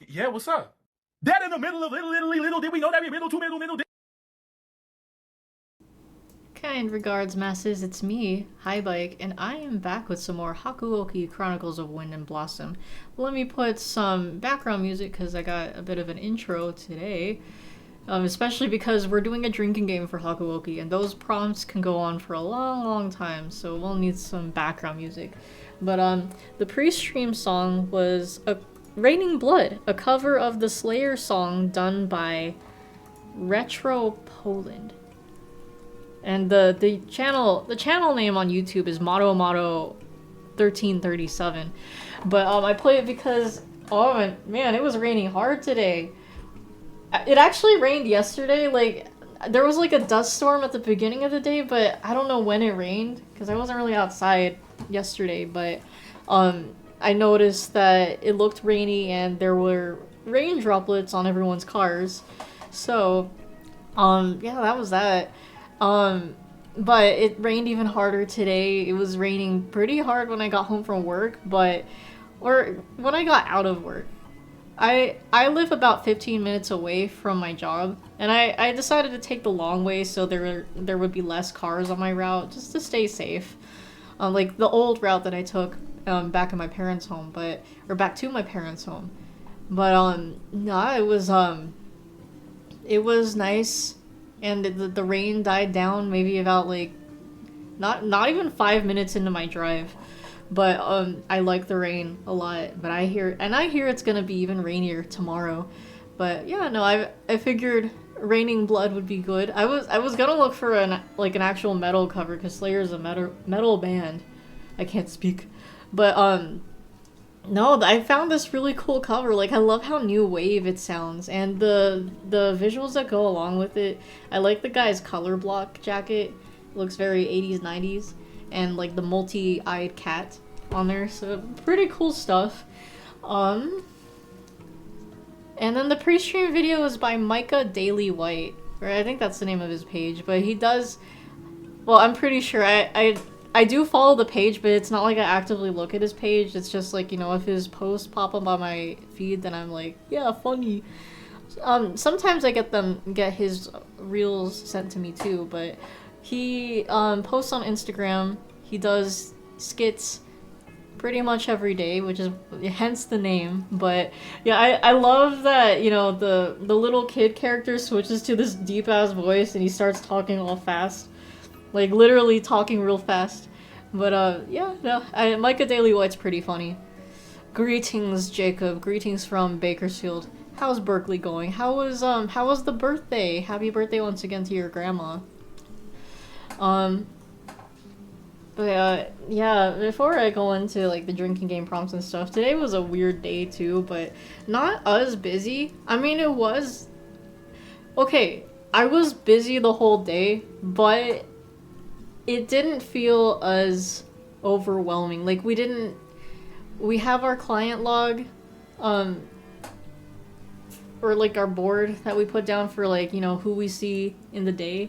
Yeah, what's up? That in the middle of little did we know that we middle. Kind regards, masses, it's me, Highbike, and I am back with some more Hakuoki Chronicles of Wind and Blossom. Let me put some background music because I got a bit of an intro today, especially because we're doing a drinking game for Hakuoki, and those prompts can go on for a long time, so we'll need some background music. But the pre-stream song was Raining Blood, a cover of the Slayer song done by Retro Poland. And the channel name on YouTube is Moto1337. But I play it because, oh man, it was raining hard today. It actually rained yesterday. Like, there was like a dust storm at the beginning of the day, but I don't know when it rained because I wasn't really outside yesterday. But I noticed that it looked rainy and there were rain droplets on everyone's cars. So yeah, that was that. But it rained even harder today. It was raining pretty hard when I got home from work, or when I got out of work. I live about 15 minutes away from my job, and I decided to take the long way so there would be less cars on my route, just to stay safe. Like the old route that I took back in my parents' home, or back to my parents' home. But no, it was nice. And the rain died down maybe about like not even 5 minutes into my drive, but I like the rain a lot. But I hear it's gonna be even rainier tomorrow. But yeah, no, I figured Raining Blood would be good. I was gonna look for an actual metal cover because Slayer's a metal band. I can't speak, but no, I found this really cool cover. Like, I love how new wave it sounds, and the visuals that go along with it. I like the guy's color block jacket. It looks very 80s, 90s, and like the multi-eyed cat on there. So pretty cool stuff. And then the pre-stream video is by Micah Daily White, or I think that's the name of his page. But he does. Well, I'm pretty sure I do follow the page, but it's not like I actively look at his page. It's just like, if his posts pop up on my feed, then I'm like, yeah, funny. Sometimes I get his reels sent to me too, but he posts on Instagram. He does skits pretty much every day, which is hence the name. But yeah, I love that, the little kid character switches to this deep ass voice and he starts talking all fast. Like, literally talking real fast. But, yeah, no, Micah Daily White's pretty funny. Greetings, Jacob. Greetings from Bakersfield. How's Berkeley going? How was the birthday? Happy birthday once again to your grandma. Yeah, before I go into, like, the drinking game prompts and stuff, today was a weird day, too, but not as busy. I mean, it was... Okay, I was busy the whole day, but it didn't feel as overwhelming. Like, we have our client log, or like our board that we put down for, like, who we see in the day,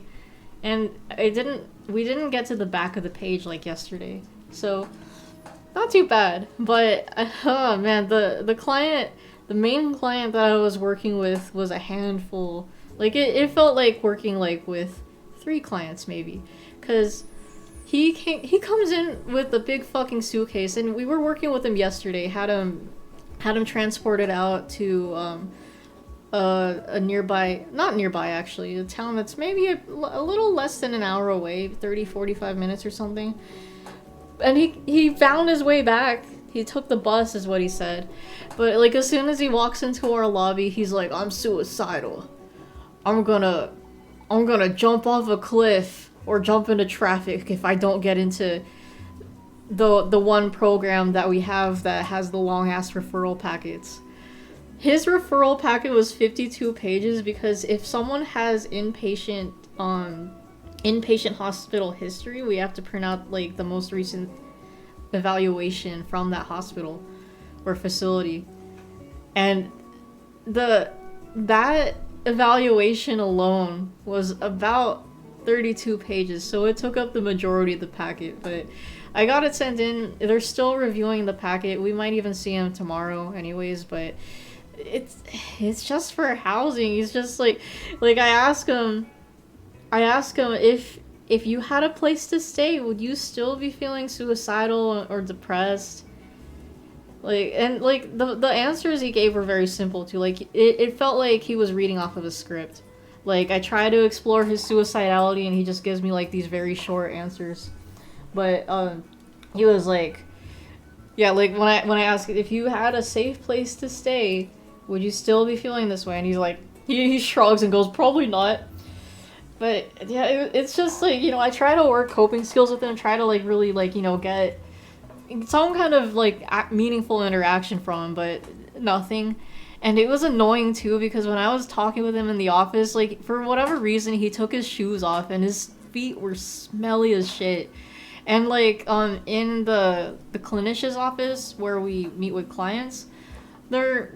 and we didn't get to the back of the page like yesterday, so not too bad. But oh man, the main client that I was working with was a handful. Like, it felt like working like with 3 clients maybe. Because he comes in with a big fucking suitcase, and we were working with him yesterday, had him transported out to a nearby, not nearby actually, a town that's maybe a little less than an hour away, 30-45 minutes or something. And he found his way back. He took the bus is what he said. But like, as soon as he walks into our lobby, he's like, I'm suicidal. I'm gonna jump off a cliff or jump into traffic if I don't get into the one program that we have that has the long-ass referral packets. His referral packet was 52 pages because if someone has inpatient hospital history, we have to print out, like, the most recent evaluation from that hospital or facility. And that evaluation alone was about 32 pages, so it took up the majority of the packet. But I got it sent in. They're still reviewing the packet. We might even see him tomorrow anyways, but it's it's just for housing. He's just like I ask him if you had a place to stay, would you still be feeling suicidal or depressed? Like, and like the answers he gave were very simple too. Like it felt like he was reading off of a script. Like I try to explore his suicidality and he just gives me like these very short answers. But he was like, yeah, like when I asked if you had a safe place to stay, would you still be feeling this way? And he's like, he shrugs and goes, probably not. But yeah, it's just like, you know, I try to work coping skills with him, try to like really like, you know, get some kind of like meaningful interaction from him, but nothing. And it was annoying too because when I was talking with him in the office, like for whatever reason he took his shoes off and his feet were smelly as shit. And like in the clinician's office where we meet with clients, they're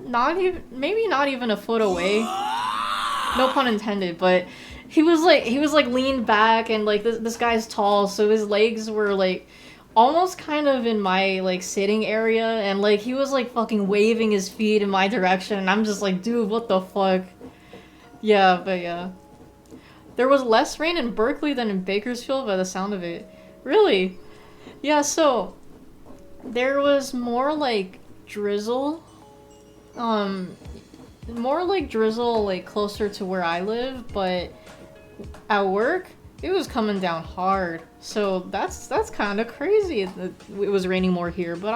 maybe not even a foot away. No pun intended, but he was like leaned back and like this guy's tall, so his legs were like almost kind of in my like sitting area, and like he was like fucking waving his feet in my direction and I'm just like, dude, what the fuck? Yeah, but yeah. There was less rain in Berkeley than in Bakersfield by the sound of it. Really? Yeah, so there was more like drizzle. More like drizzle like closer to where I live, but at work it was coming down hard. So that's kind of crazy. It was raining more here, but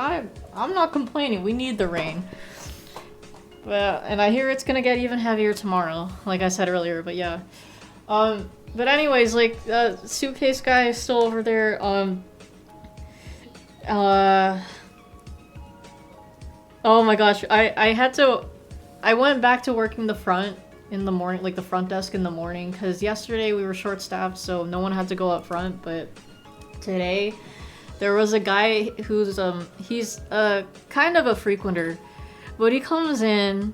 I'm not complaining. We need the rain. But and I hear it's gonna get even heavier tomorrow, like I said earlier. But yeah. But anyways, like suitcase guy is still over there. Oh my gosh, I went back to working the front in the morning, like the front desk in the morning, because yesterday we were short-staffed, so no one had to go up front, but today there was a guy who's, he's kind of a frequenter, but he comes in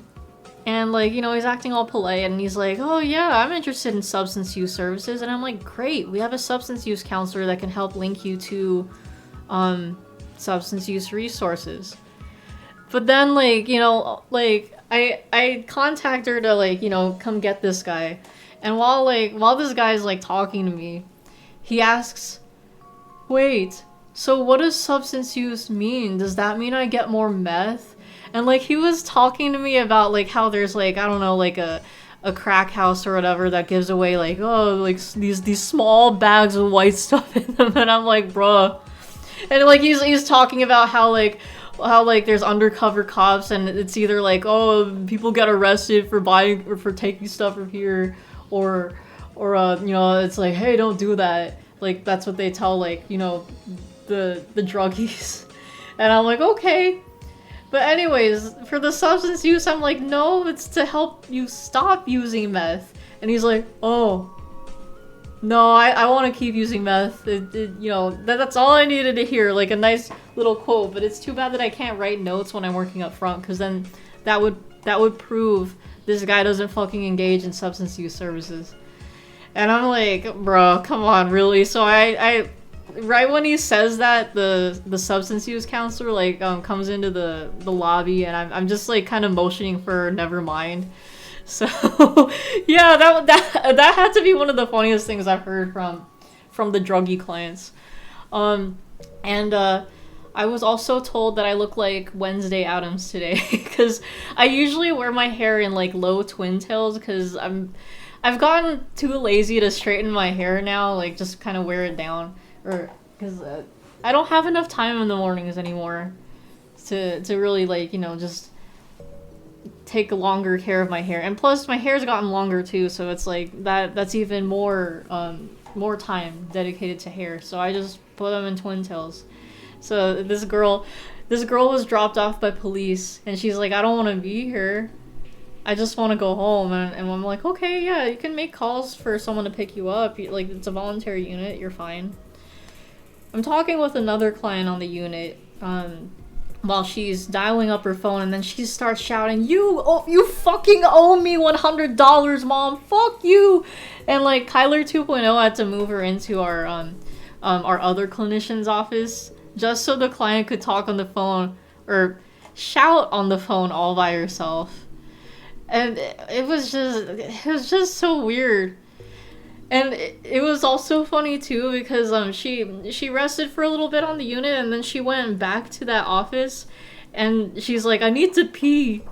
and like, you know, he's acting all polite and he's like, oh yeah, I'm interested in substance use services, and I'm like, great, we have a substance use counselor that can help link you to, substance use resources. But then, like, you know, like, I contact her to, like, you know, come get this guy. And while this guy's, like, talking to me, he asks, wait, so what does substance use mean? Does that mean I get more meth? And, like, he was talking to me about, like, how there's, like, I don't know, like, a crack house or whatever that gives away, like, oh, like, these small bags of white stuff in them. And I'm like, bruh. And, like, he's talking about how there's undercover cops and it's either like, oh, people get arrested for buying or for taking stuff from here, or you know, it's like, hey, don't do that. Like, that's what they tell, like, you know, the druggies. And I'm like, okay. But anyways, for the substance use, I'm like, no, it's to help you stop using meth. And he's like, oh, no, I want to keep using meth. You know, that's all I needed to hear, like a nice little quote. But it's too bad that I can't write notes when I'm working up front, because then that would prove this guy doesn't fucking engage in substance use services. And I'm like, bro, come on, really? So I right when he says that, the substance use counselor like comes into the lobby, and I'm just like kind of motioning for never mind. So yeah, that had to be one of the funniest things I've heard from the druggy clients. And I was also told that I look like Wednesday Addams today, because I usually wear my hair in like low twin tails, because I've gotten too lazy to straighten my hair now, like just kind of wear it down, or because I don't have enough time in the mornings anymore to really, like, you know, just take longer care of my hair. And plus my hair's gotten longer too, so it's like that's even more time dedicated to hair, so I just put them in twin tails. So this girl was dropped off by police, and she's like, I don't want to be here, I just want to go home. And I'm like, okay, yeah, you can make calls for someone to pick you up, like, it's a voluntary unit, you're fine. I'm talking with another client on the unit while she's dialing up her phone, and then she starts shouting, you fucking owe me $100, mom, fuck you. And like Kyler 2.0 had to move her into our other clinician's office just so the client could talk on the phone, or shout on the phone all by herself. and it was just so weird. And it was also funny too because she rested for a little bit on the unit and then she went back to that office and she's like, I need to pee.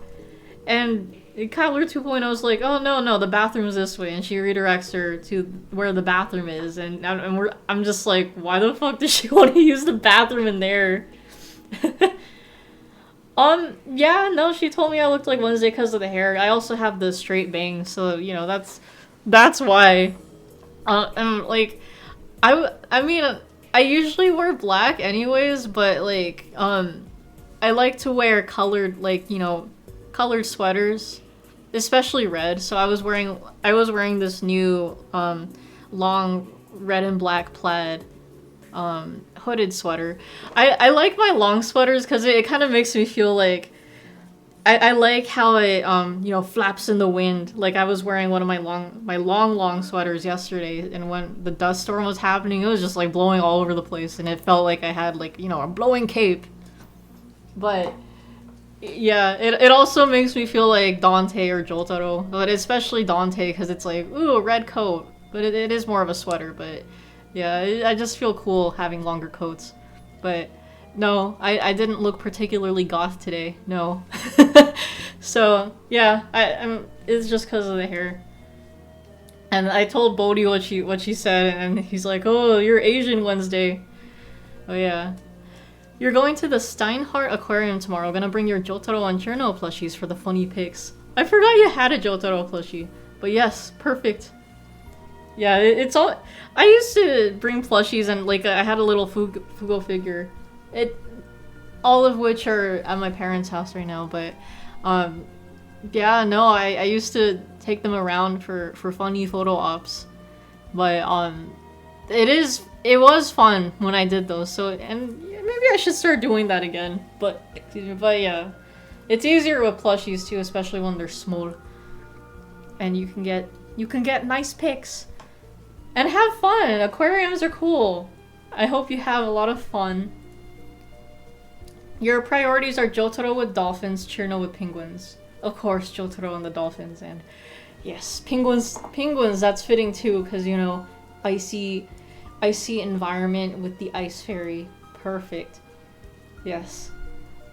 And Kyler 2.0 is like, oh no, the bathroom's this way, and she redirects her to where the bathroom is, and I'm just like, why the fuck does she want to use the bathroom in there? Yeah, no, she told me I looked like Wednesday because of the hair. I also have the straight bangs, so you know that's why. And like, I mean, I usually wear black anyways, but like, I like to wear colored, like, you know, colored sweaters, especially red. So I was wearing this new long red and black plaid hooded sweater. I like my long sweaters because it kind of makes me feel like I like how it you know, flaps in the wind. Like I was wearing one of my long sweaters yesterday, and when the dust storm was happening, it was just like blowing all over the place, and it felt like I had, like, you know, a blowing cape. But yeah, it also makes me feel like Dante or Jotaro, but especially Dante because it's like, ooh, a red coat, but it is more of a sweater. But yeah, I just feel cool having longer coats. But no, I didn't look particularly goth today, no. So yeah, it's just because of the hair. And I told Bodhi what she said, and he's like, oh, you're Asian Wednesday. Oh yeah. You're going to the Steinhardt Aquarium tomorrow. Gonna bring your Jotaro and Cherno plushies for the funny pics. I forgot you had a Jotaro plushie. But yes, perfect. Yeah, it's all... I used to bring plushies, and like I had a little Fugo figure. All of which are at my parents' house right now, but yeah, no, I used to take them around for funny photo ops. But it was fun when I did those, so, and maybe I should start doing that again. But yeah, it's easier with plushies too, especially when they're small. And you can get nice pics. And have fun! Aquariums are cool. I hope you have a lot of fun. Your priorities are Jotaro with dolphins, Cherno with penguins. Of course, Jotaro and the dolphins, and yes, penguins, that's fitting too, because, you know, icy environment with the ice fairy. Perfect. Yes.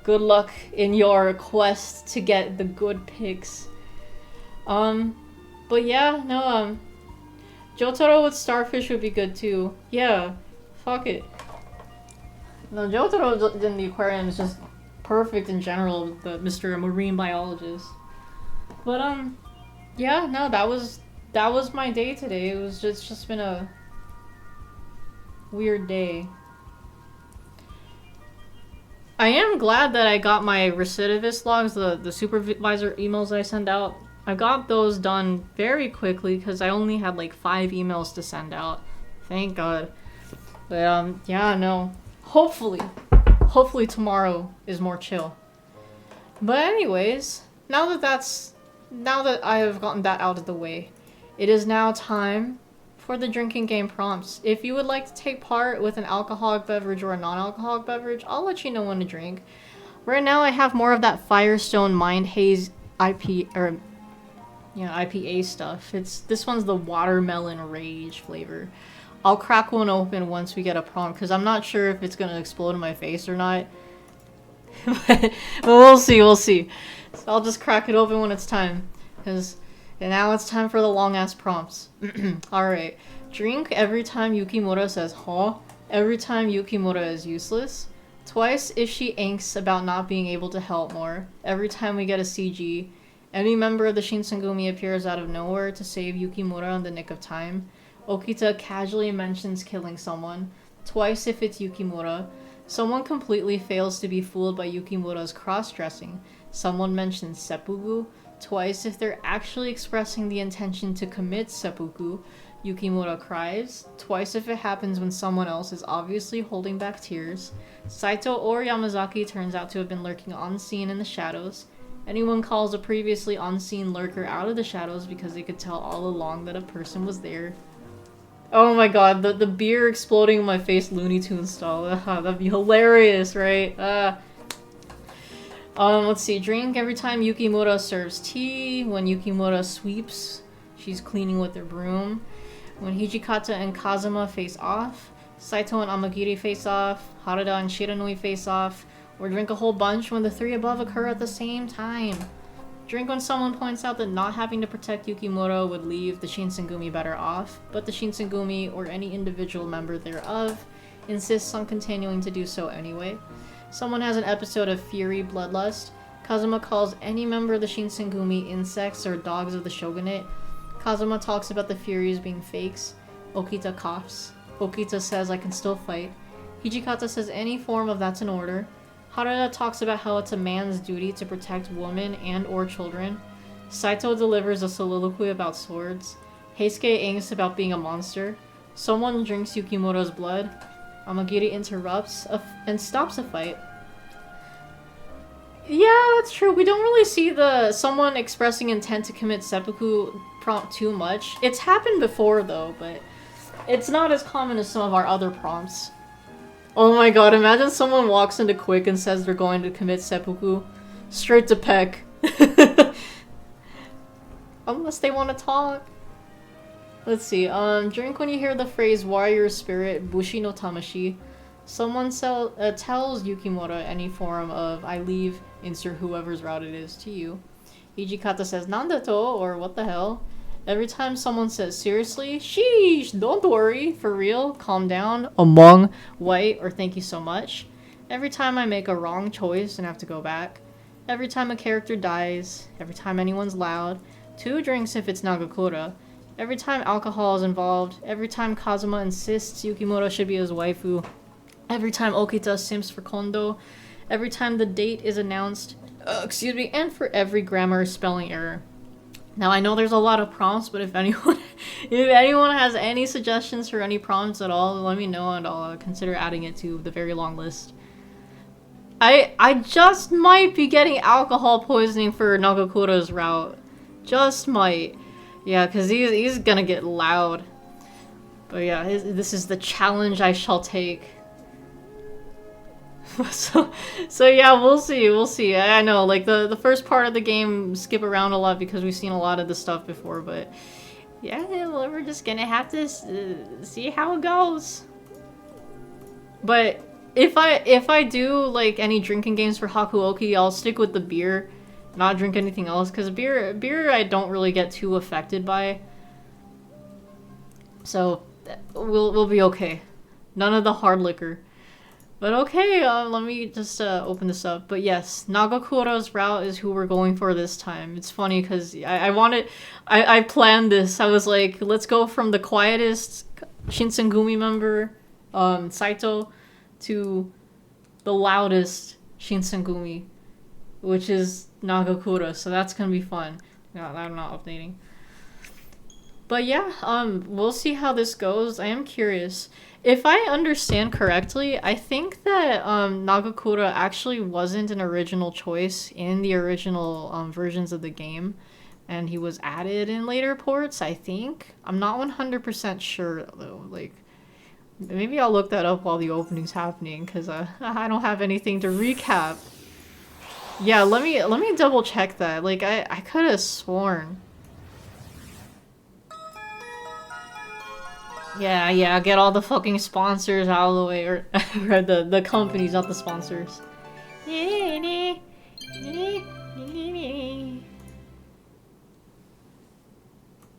Good luck in your quest to get the good pics. But yeah, no, Jotaro with starfish would be good too. Yeah, fuck it. No, Jotaro in the aquarium is just perfect in general, the Mr. Marine Biologist. But yeah, no, that was my day today. It's just been a weird day. I am glad that I got my recidivist logs, the supervisor emails I send out. I got those done very quickly because I only had like 5 emails to send out. Thank God. But yeah, no. Hopefully tomorrow is more chill. But anyways, now that I have gotten that out of the way, it is now time for the drinking game prompts. If you would like to take part with an alcoholic beverage or a non-alcoholic beverage, I'll let you know when to drink. Right now I have more of that Firestone Mind Haze IPA stuff. This one's the Watermelon Rage flavor. I'll crack one open once we get a prompt, because I'm not sure if it's gonna explode in my face or not. But we'll see. So I'll just crack it open when it's time. And now it's time for the long-ass prompts. Alright. Drink every time Yukimura says huh. Every time Yukimura is useless. Twice if she angsts about not being able to help more. Every time we get a CG. Any member of the Shinsengumi appears out of nowhere to save Yukimura in the nick of time. Okita casually mentions killing someone. Twice if it's Yukimura. Someone completely fails to be fooled by Yukimura's cross-dressing. Someone mentions seppuku. Twice if they're actually expressing the intention to commit seppuku. Yukimura cries. Twice if it happens when someone else is obviously holding back tears. Saito or Yamazaki turns out to have been lurking unseen in the shadows. Anyone calls a previously unseen lurker out of the shadows because they could tell all along that a person was there. Oh my god, the beer exploding in my face Looney Tunes style. That'd be hilarious, right? Let's see. Drink every time Yukimura serves tea. When Yukimura sweeps, she's cleaning with her broom. When Hijikata and Kazuma face off. Saito and Amagiri face off. Harada and Shiranui face off. Or drink a whole bunch when the three above occur at the same time. Drink when someone points out that not having to protect Yukimura would leave the Shinsengumi better off, but the Shinsengumi, or any individual member thereof, insists on continuing to do so anyway. Someone has an episode of Fury Bloodlust. Kazuma calls any member of the Shinsengumi insects or dogs of the shogunate. Kazuma talks about the Furies being fakes. Okita coughs. Okita says, I can still fight. Hijikata says any form of that's in order. Harada talks about how it's a man's duty to protect women and or children. Saito delivers a soliloquy about swords. Heisuke angst about being a monster. Someone drinks Yukimura's blood. Amagiri interrupts and stops a fight. Yeah, that's true. We don't really see someone expressing intent to commit seppuku prompt too much. It's happened before though, but it's not as common as some of our other prompts. Oh my god, imagine someone walks into Quick and says they're going to commit seppuku. Straight to Peck. Unless they want to talk. Let's see, drink when you hear the phrase warrior spirit, bushi no tamashi. Someone tells Yukimura any form of I leave, insert whoever's route it is to you. Hijikata says nandato, or what the hell. Every time someone says seriously, sheesh, don't worry, for real, calm down, among, white, or thank you so much. Every time I make a wrong choice and have to go back. Every time a character dies. Every time anyone's loud. 2 drinks if it's Nagakura. Every time alcohol is involved. Every time Kazuma insists Yukimura should be his waifu. Every time Okita simps for Kondo. Every time the date is announced. And for every grammar or spelling error. Now I know there's a lot of prompts, but if anyone has any suggestions for any prompts at all, let me know and I'll consider adding it to the very long list. I just might be getting alcohol poisoning for Nagakura's route. Just might. Yeah, because he's gonna get loud. But yeah, this is the challenge I shall take. So yeah, we'll see. I know, like, the first part of the game skip around a lot because we've seen a lot of this stuff before, but yeah, well, we're just gonna have to see how it goes. But if I do, like, any drinking games for Hakuoki, I'll stick with the beer, not drink anything else, because beer I don't really get too affected by. So we'll be okay. None of the hard liquor. But okay, let me just open this up. But yes, Nagakura's route is who we're going for this time. It's funny because I planned this. I was like, let's go from the quietest Shinsengumi member, Saito, to the loudest Shinsengumi, which is Nagakura. So that's gonna be fun. No, I'm not updating. But yeah, we'll see how this goes. I am curious. If I understand correctly, I think that Nagakura actually wasn't an original choice in the original versions of the game, and he was added in later ports, I think. I'm not 100% sure, though. Like, maybe I'll look that up while the opening's happening, because I don't have anything to recap. Yeah, let me double check that. Like, I could have sworn. Yeah, get all the fucking sponsors out of the way, or the companies, not the sponsors.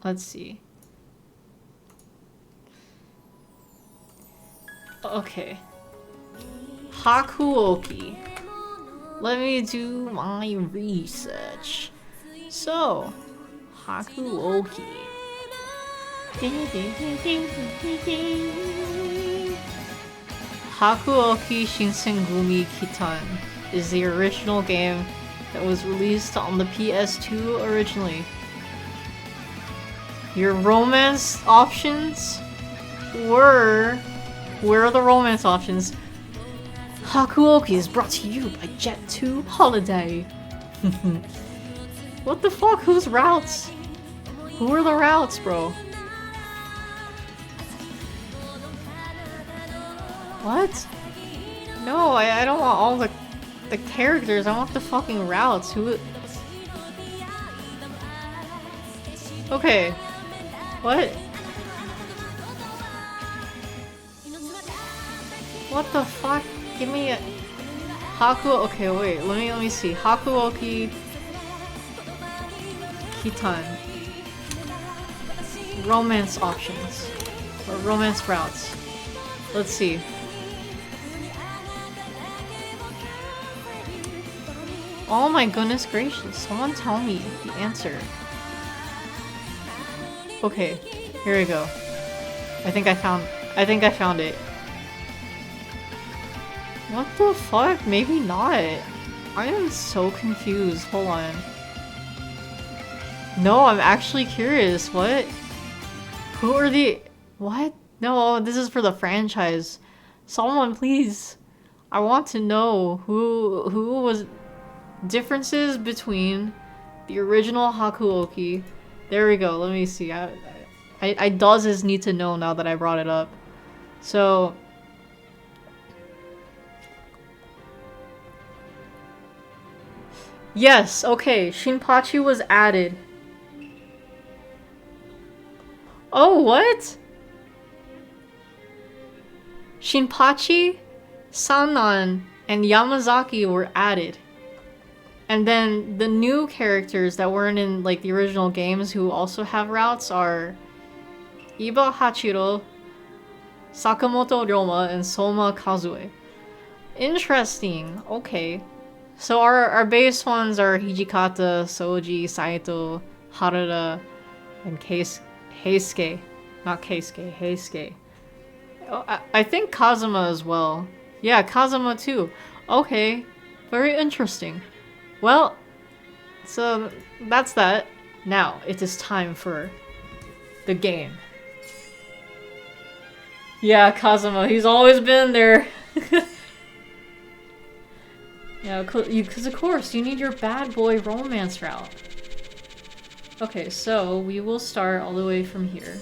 Let's see. Okay. Hakuoki. Let me do my research. So, Hakuoki. Hakuoki Shinsengumi Kitan is the original game that was released on the PS2 originally. Your romance options were... Where are the romance options? Hakuoki is brought to you by Jet 2 Holiday. What the fuck? Whose routes? Who are the routes, bro? What? No, I don't want all the the characters. I want the fucking routes. Who? Okay. What? What the fuck? Give me a okay, wait. Let me see. Hakuoki Kitan. Romance options. Or romance routes. Let's see. Oh my goodness gracious. Someone tell me the answer. Okay, here we go. I think I found it. What the fuck? Maybe not. I am so confused. Hold on. No, I'm actually curious. What? Who are the... What? No, this is for the franchise. Someone please. I want to know who was... Differences between the original Hakuoki. There we go. Let me see. I does need to know now that I brought it up. So... Yes, okay. Shinpachi was added. Oh, what? Shinpachi, Sanan, and Yamazaki were added. And then the new characters that weren't in like the original games who also have routes are Iba Hachiro, Sakamoto Ryoma, and Soma Kazue. Interesting. Okay. So our base ones are Hijikata, Soji, Saito, Harada, and Heisuke. Not Keisuke, Heisuke. Oh, I think Kazuma as well. Yeah, Kazuma too. Okay. Very interesting. Well, so that's that. Now, it is time for the game. Yeah, Kazuma, he's always been there. Yeah, because of course, you need your bad boy romance route. Okay, so we will start all the way from here.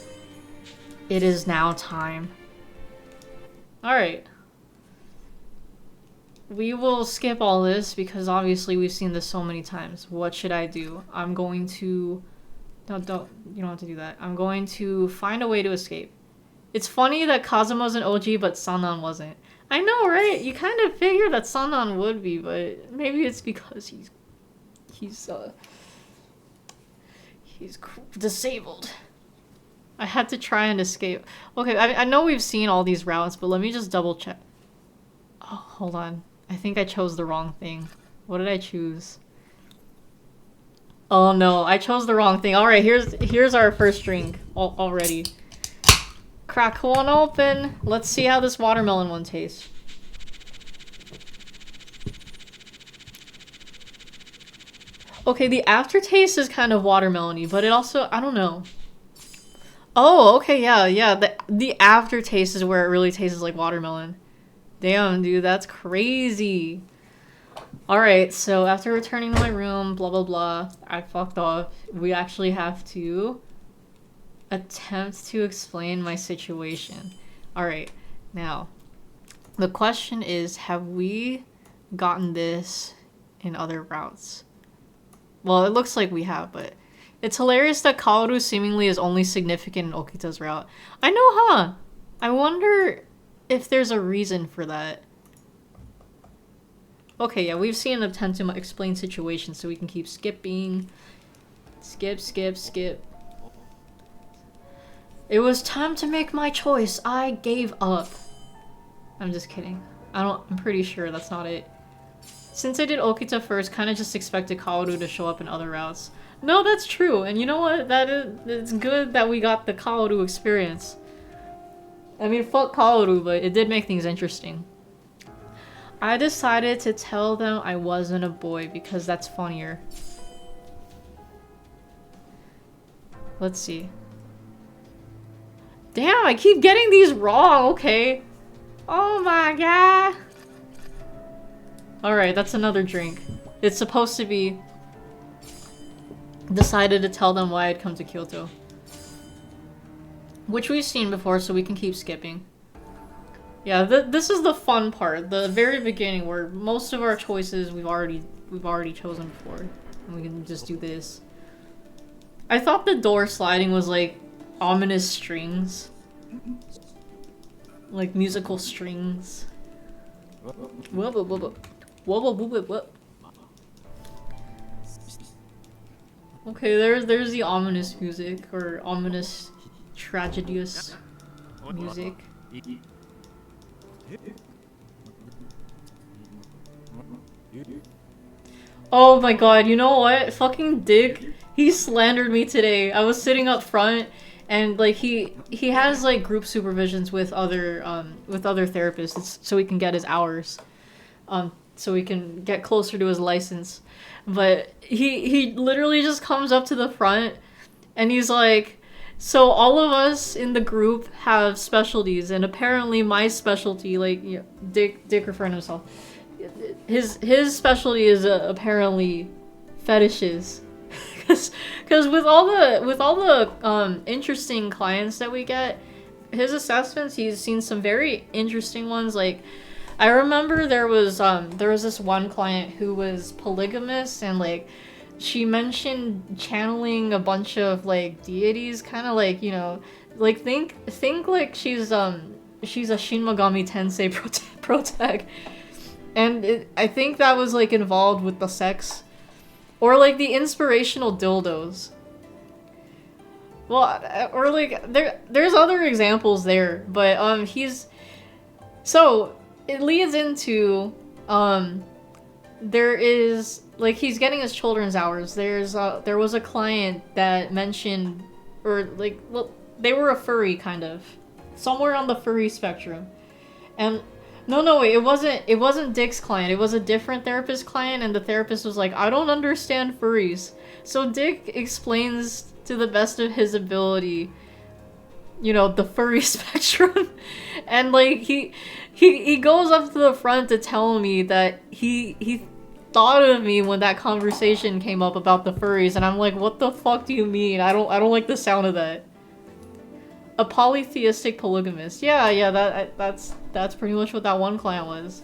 It is now time. Alright. We will skip all this because obviously we've seen this so many times. What should I do? I'm going to... No, don't. You don't have to do that. I'm going to find a way to escape. It's funny that Kazuma's an OG, but Sanan wasn't. I know, right? You kind of figure that Sanan would be, but maybe it's because he's disabled. I had to try and escape. Okay, I know we've seen all these routes, but let me just double check. Oh, hold on. I think I chose the wrong thing. What did I choose? Oh no, I chose the wrong thing. Alright, here's our first drink already. Crack one open. Let's see how this watermelon one tastes. Okay, the aftertaste is kind of watermelony, but it also, I don't know. Oh, okay, yeah. The aftertaste is where it really tastes like watermelon. Damn, dude, that's crazy. Alright, so after returning to my room, blah blah blah, I fucked off. We actually have to attempt to explain my situation. Alright, now, the question is, have we gotten this in other routes? Well, it looks like we have, but it's hilarious that Kaoru seemingly is only significant in Okita's route. I know, huh? I wonder if there's a reason for that. Okay, yeah, we've seen an attempt to explain situations, so we can keep skipping. Skip. It was time to make my choice. I gave up. I'm just kidding. I'm pretty sure that's not it. Since I did Okita first, kind of just expected Kaoru to show up in other routes. No, that's true. And you know what? It's good that we got the Kaoru experience. I mean, fuck Kaoru, but it did make things interesting. I decided to tell them I wasn't a boy because that's funnier. Let's see. Damn, I keep getting these wrong, okay. Oh my god. Alright, that's another drink. It's supposed to be... Decided to tell them why I'd come to Kyoto. Which we've seen before, so we can keep skipping. Yeah, this is the fun part, the very beginning where most of our choices we've already chosen before. And we can just do this. I thought the door sliding was like ominous strings. Like musical strings. Whoa, whoa, whoa, whoa. Whoa, whoa, whoa, whoa. Okay, there's the ominous music, or ominous tragedious music. Oh my god, you know what? Fucking Dick, he slandered me today. I was sitting up front and like he has like group supervisions with other therapists so he can get his hours. So he can get closer to his license. But he literally just comes up to the front and he's like, so all of us in the group have specialties, and apparently my specialty, like, you know, Dick referring to himself, his specialty is apparently fetishes. Because with all the interesting clients that we get, his assessments, he's seen some very interesting ones. Like, I remember there was this one client who was polygamous, and like she mentioned channeling a bunch of like deities, kind of like, you know, like think like she's a Shin Megami Tensei protag, and I think that was like involved with the sex, or like the inspirational dildos. Well, or like there's other examples there, but so it leads into there is like he's getting his children's hours. There was a client that mentioned, or like, well, they were a furry, kind of somewhere on the furry spectrum, and no wait, it wasn't Dick's client. It was a different therapist client, and the therapist was like, I don't understand furries. So Dick explains to the best of his ability, you know, the furry spectrum, and like he goes up to the front to tell me that he thought of me when that conversation came up about the furries, and I'm like, what the fuck do you mean? I don't like the sound of that. A polytheistic polygamist. Yeah, that's pretty much what that one client was.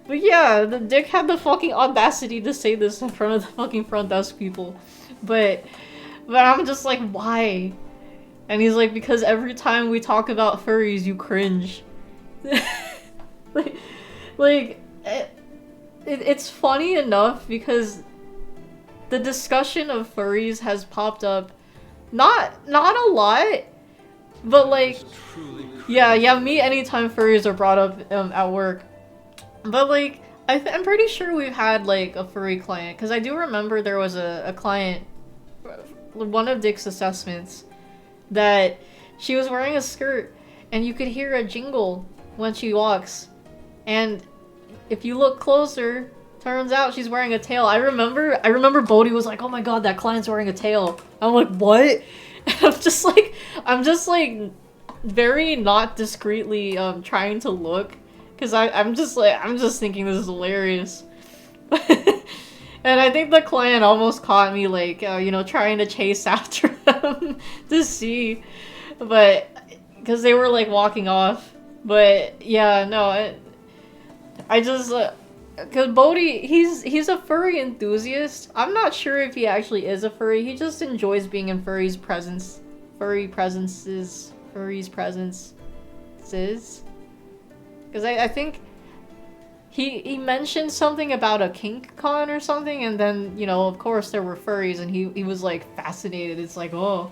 But yeah, the Dick had the fucking audacity to say this in front of the fucking front desk people. But I'm just like, why? And he's like, because every time we talk about furries, you cringe. It's funny enough because the discussion of furries has popped up, not a lot, but like, yeah, me anytime furries are brought up at work. But like, I'm pretty sure we've had like a furry client, because I do remember there was a client, one of Dick's assessments, that she was wearing a skirt and you could hear a jingle when she walks, and if you look closer, turns out she's wearing a tail. I remember Bodhi was like, oh my god, that client's wearing a tail. I'm like, what? And I'm just like very not discreetly trying to look, because I'm just thinking this is hilarious. And I think the client almost caught me like, you know, trying to chase after them to see, but because they were like walking off. But yeah, no, I just because Bodhi, he's a furry enthusiast. I'm not sure if he actually is a furry. He just enjoys being in furries' presence. Furries' presences. Because I think he mentioned something about a kink con or something, and then, you know, of course there were furries, and he was like fascinated. It's like, oh,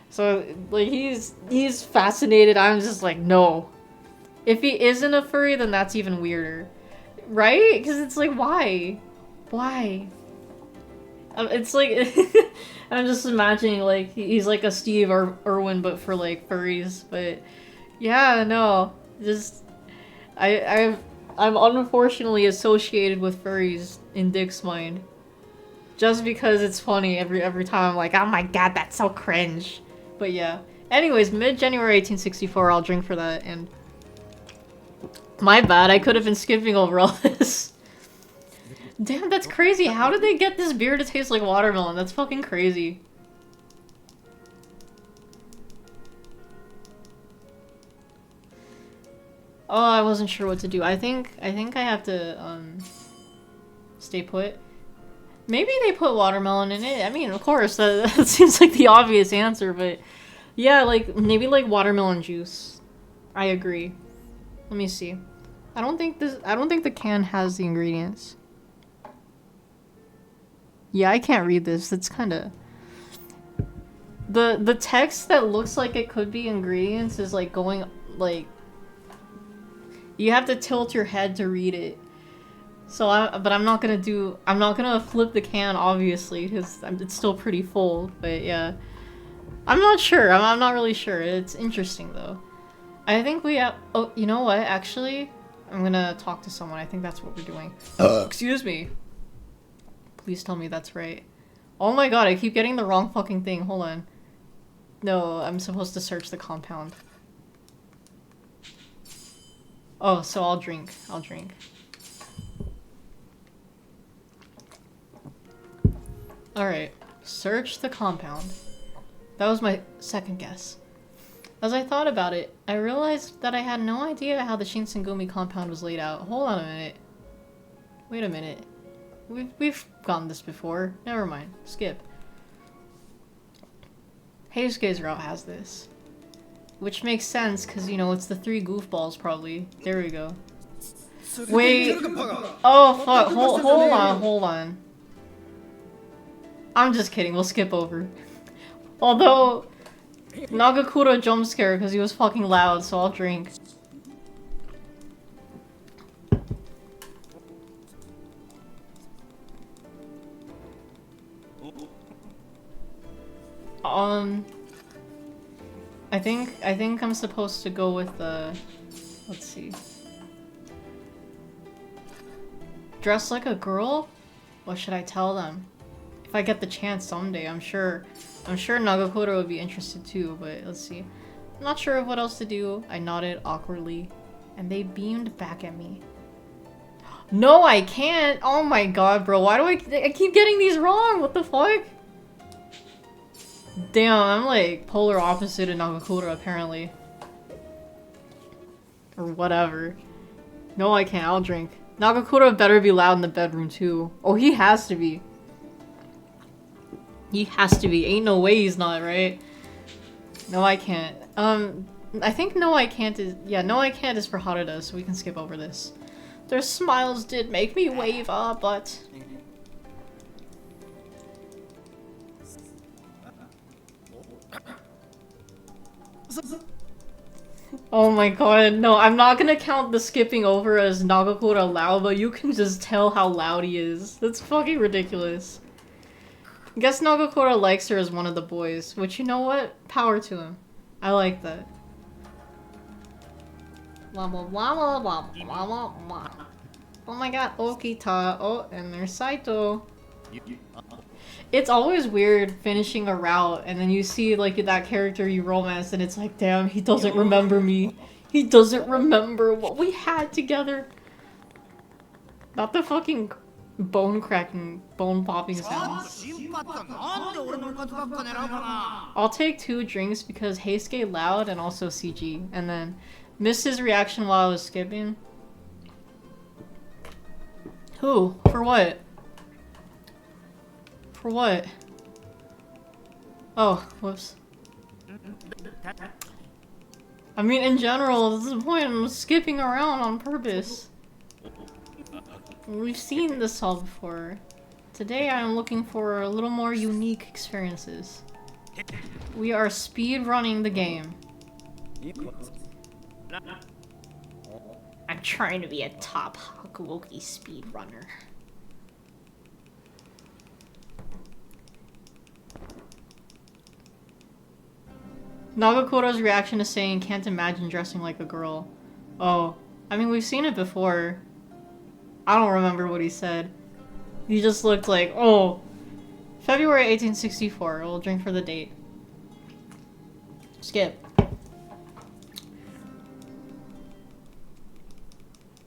so like he's fascinated. I'm just like, no. If he isn't a furry, then that's even weirder, right? Because it's like, why? It's like I'm just imagining like he's like a Steve Irwin, but for like furries. But yeah, no, just I'm unfortunately associated with furries in Dick's mind, just because it's funny every time. I'm like, oh my god, that's so cringe. But yeah. Anyways, mid-January 1864, I'll drink for that, and my bad, I could have been skipping over all this. Damn, that's crazy. How did they get this beer to taste like watermelon? That's fucking crazy. Oh, I wasn't sure what to do. I think I have to stay put. Maybe they put watermelon in it. I mean, of course, that seems like the obvious answer, but yeah, like maybe like watermelon juice. I agree. Let me see. I don't think the can has the ingredients. Yeah, I can't read this. It's kind of the text that looks like it could be ingredients is like going like you have to tilt your head to read it. So I'm not gonna flip the can obviously because it's still pretty full. But yeah, I'm not sure. I'm not really sure. It's interesting though. I think we have. Oh, you know what? Actually, I'm gonna talk to someone. I think that's what we're doing. Excuse me. Please tell me that's right. Oh my god, I keep getting the wrong fucking thing. Hold on. No, I'm supposed to search the compound. Oh, so I'll drink. I'll drink. Alright. Search the compound. That was my second guess. As I thought about it, I realized that I had no idea how the Shinsengumi compound was laid out. Hold on a minute. Wait a minute. We've gotten this before. Never mind. Skip. Heisuke's route has this. Which makes sense, because, you know, it's the three goofballs, probably. There we go. Wait. Oh, fuck. Hold on. I'm just kidding. We'll skip over. Although, Nagakura jump scare because he was fucking loud, so I'll drink. I think I'm supposed to go with the... Let's see. Dress like a girl? What should I tell them? If I get the chance someday, I'm sure Nagakura would be interested too, but let's see. I'm not sure of what else to do. I nodded awkwardly, and they beamed back at me. No, I can't! Oh my god, bro, why do I keep getting these wrong? What the fuck? Damn, I'm like polar opposite of Nagakura, apparently. Or whatever. No, I can't. I'll drink. Nagakura better be loud in the bedroom, too. Oh, he has to be. He has to be. Ain't no way he's not, right? No, I can't. I think no, I can't is... Yeah, no, I can't is for Harada, so we can skip over this. Their smiles did make me waver, but... Oh my god, no, I'm not gonna count the skipping over as Nagakura loud, but you can just tell how loud he is. That's fucking ridiculous. Guess Nagakura likes her as one of the boys, which, you know what? Power to him. I like that. Blah blah blah blah blah blah blah blah. Oh my god, Okita. Oh, and there's Saito. It's always weird finishing a route and then you see like that character you romance and it's like, damn, he doesn't remember me. He doesn't remember what we had together. Not the fucking bone cracking, bone popping sounds. I'll take 2 drinks because Heisuke loud and also CG. And then missed his reaction while I was skipping. Who? For what? For what? Oh, whoops. I mean, in general, this is the point. I'm skipping around on purpose. We've seen this all before. Today, I'm looking for a little more unique experiences. We are speed running the game. I'm trying to be a top Hakuoki speedrunner. Nagakura's reaction to saying can't imagine dressing like a girl. Oh, I mean, we've seen it before. I don't remember what he said. He just looked like, oh, February 1864. We'll drink for the date. Skip.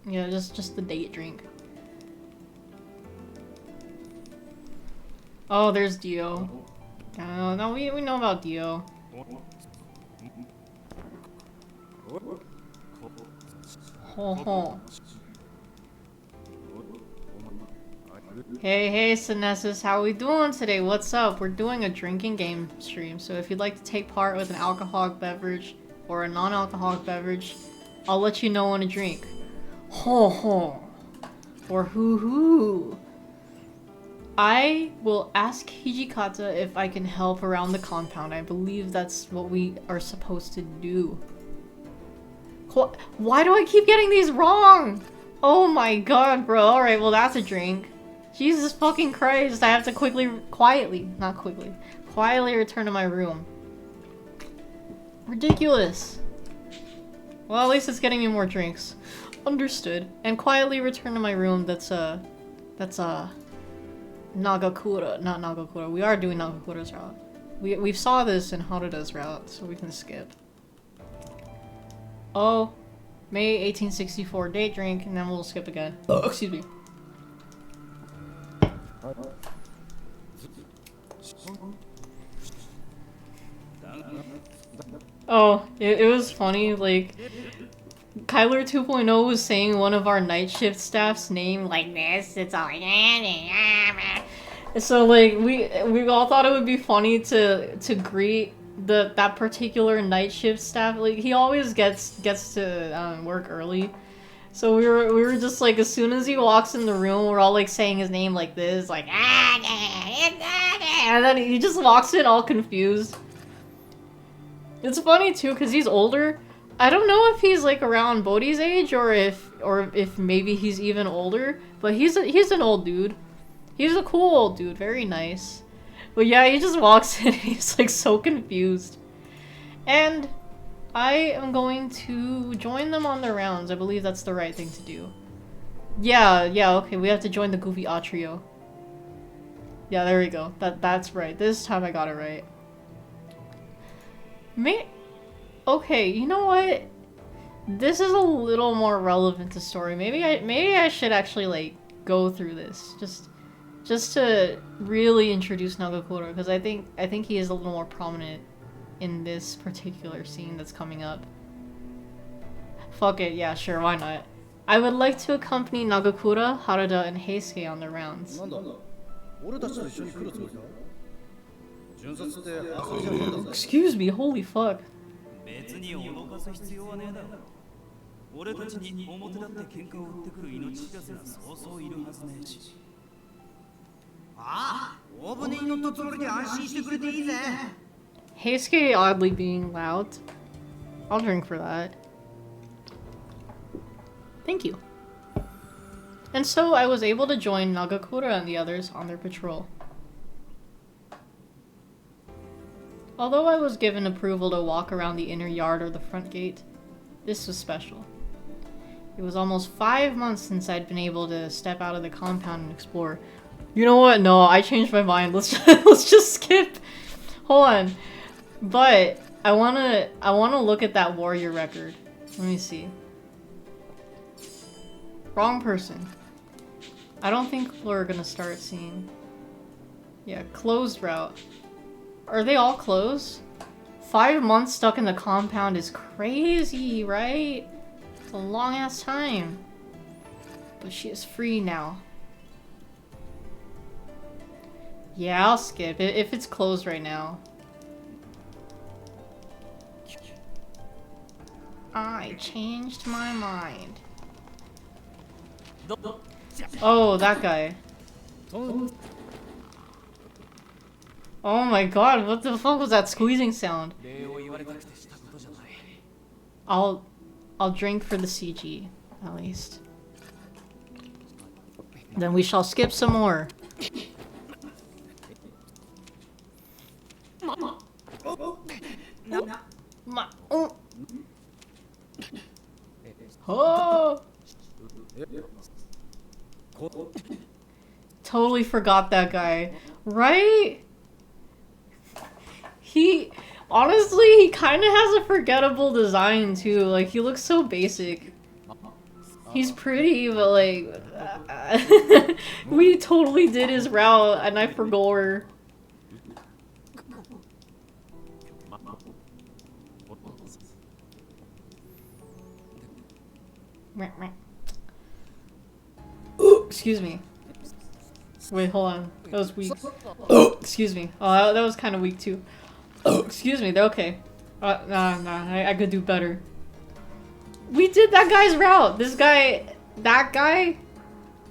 Yeah, just the date drink. Oh, there's Dio. No, we know about Dio. Ho ho. Hey, Sinessus, how we doing today? What's up? We're doing a drinking game stream, so if you'd like to take part with an alcoholic beverage or a non-alcoholic beverage, I'll let you know when to drink. Ho ho. Or hoo hoo. I will ask Hijikata if I can help around the compound. I believe that's what we are supposed to do. Why do I keep getting these wrong? Oh my god, bro. Alright, well that's a drink. Jesus fucking Christ, I have to quietly return to my room. Ridiculous. Well, at least it's getting me more drinks. Understood. And quietly return to my room. That's Nagakura. Not Nagakura. We are doing Nagakura's route. We saw this in Haruda's route, so we can skip. Oh, May 1864 date drink, and then we'll skip again. Excuse me. Oh, it was funny, like, Kyler 2.0 was saying one of our night shift staff's name like this. It's all like, so like we all thought it would be funny to greet that particular night shift staff. Like he always gets to work early. So we were just like, as soon as he walks in the room, we're all like saying his name like this, like, and then he just walks in all confused. It's funny too, because he's older. I don't know if he's like around Bodhi's age or if maybe he's even older, but he's an old dude. He's a cool old dude, very nice. But yeah, he just walks in and he's like so confused. And I am going to join them on their rounds. I believe that's the right thing to do. Yeah, okay, we have to join the Goofy Trio. Yeah, there we go. That's right. This time I got it right. Okay, you know what? This is a little more relevant to story. Maybe I should actually like go through this just to really introduce Nagakura, because I think he is a little more prominent in this particular scene that's coming up. Fuck it, yeah, sure, why not? I would like to accompany Nagakura, Haruda, and Heisuke on their rounds. Excuse me, holy fuck. Heisuke oddly being loud. I'll drink for that. Thank you. And so I was able to join Nagakura and the others on their patrol. Although I was given approval to walk around the inner yard or the front gate, this was special. It was almost 5 months since I'd been able to step out of the compound and explore. You know what? No, I changed my mind. Let's just skip. Hold on. But I wanna look at that warrior record. Let me see. Wrong person. I don't think we're gonna start seeing. Yeah, closed route. Are they all closed? 5 months stuck in the compound is crazy, right? It's a long ass time. But she is free now. Yeah, I'll skip it if it's closed right now. I changed my mind. Oh, that guy. Oh my god, what the fuck was that squeezing sound? I'll drink for the CG, at least. Then we shall skip some more. Oh! Totally forgot that guy. Right? Honestly, he kind of has a forgettable design too. Like, he looks so basic. He's pretty, but like... we totally did his route and I forgot. Ooh, excuse me. Wait, hold on. That was weak. Excuse me. Oh, that was kind of weak too. Excuse me. They're okay. Nah. I could do better. We did that guy's route. This guy, that guy.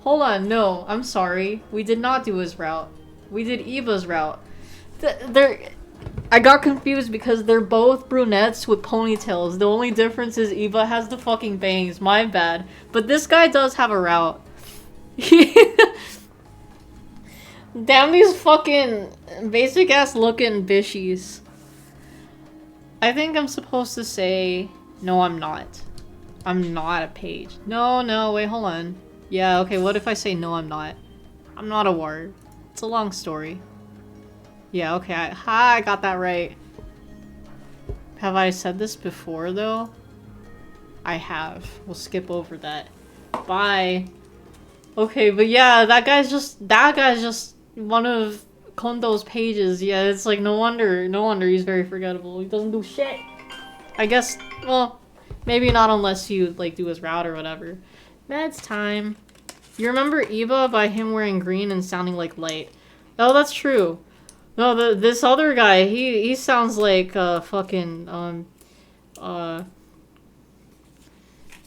Hold on. No, I'm sorry. We did not do his route. We did Eva's route. I got confused because they're both brunettes with ponytails. The only difference is Eva has the fucking bangs. My bad. But this guy does have a route. Damn these fucking basic ass looking bishies. I think I'm supposed to say, no, I'm not. I'm not a page. No, wait, hold on. Yeah, okay, what if I say no, I'm not? I'm not a ward. It's a long story. Yeah, okay, I got that right. Have I said this before, though? I have. We'll skip over that. Bye. Okay, but yeah, that guy's just one of Kondo's pages. Yeah, it's like no wonder he's very forgettable. He doesn't do shit. I guess, well, maybe not unless you like do his route or whatever. Meds time. You remember Eva by him wearing green and sounding like Light? Oh, that's true. No, this other guy, he sounds like fucking Eren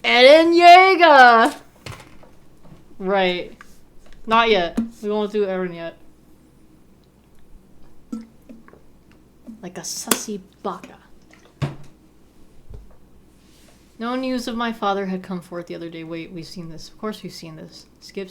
Yeager. Right. Not yet. We won't do Eren yet. Like a sussy baka. No news of my father had come forth the other day. Wait, we've seen this. Of course we've seen this. Skip.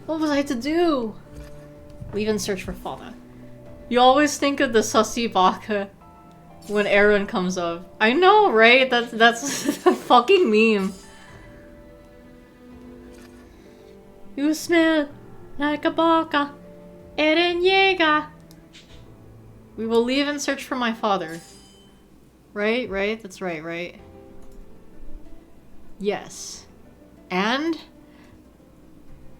What was I to do? Leave and search for father. You always think of the sussy baka when Eren comes up. I know, right? That's a fucking meme. You smell like a baka, Eren Yeager. We will leave and search for my father. Right? That's right? Yes. And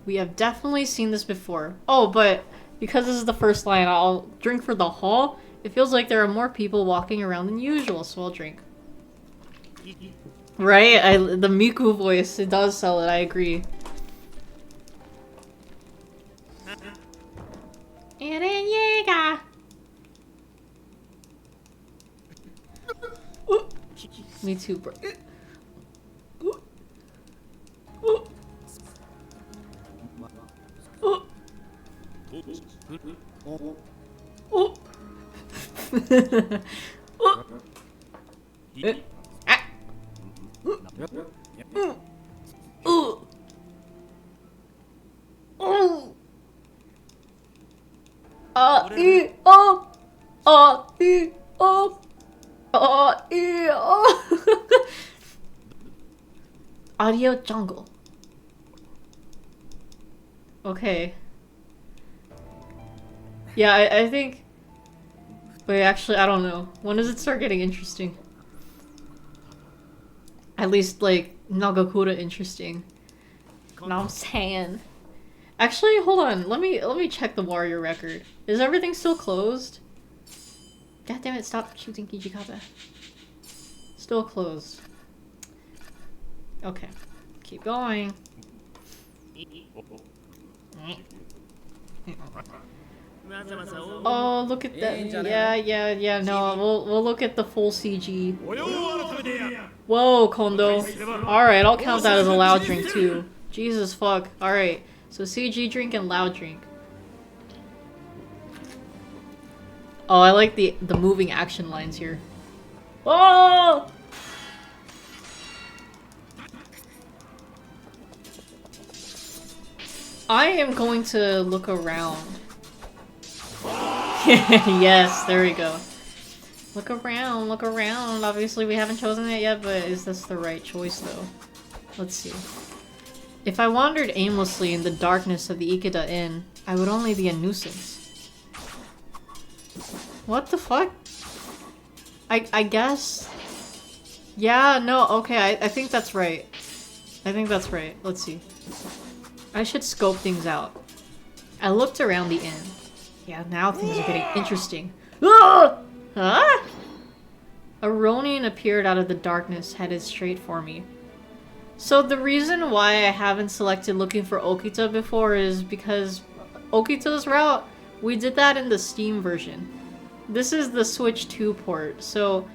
we have definitely seen this before. Oh, but because this is the first line, I'll drink for the hall. It feels like there are more people walking around than usual, so I'll drink. Right? The Miku voice, it does sell it, I agree. Eren Yeager. Me too, bro. Audio jungle. Okay. Yeah, I think... Wait, actually, I don't know. When does it start getting interesting? At least, like, Nagakura interesting. You know what I'm saying? Actually, hold on. Let me check the warrior record. Is everything still closed? God damn it, stop shooting Kijikata. Still closed. Okay. Keep going. Oh, look at that. Yeah, no, we'll look at the full CG. Whoa, Kondo. Alright, I'll count that as a loud drink too. Jesus fuck. Alright, so CG drink and loud drink. Oh, I like the moving action lines here. Oh! I am going to look around. Yes, there we go. Look around, look around. Obviously we haven't chosen it yet, but is this the right choice though? Let's see. If I wandered aimlessly in the darkness of the Ikeda Inn, I would only be a nuisance. What the fuck? I guess? Yeah, no, okay, I think that's right. I think that's right. Let's see. I should scope things out. I looked around the inn. Yeah, now things are getting interesting. Ah! Huh? A Ronin appeared out of the darkness, headed straight for me. So the reason why I haven't selected looking for Okita before is because Okita's route, we did that in the Steam version. This is the Switch 2 port, so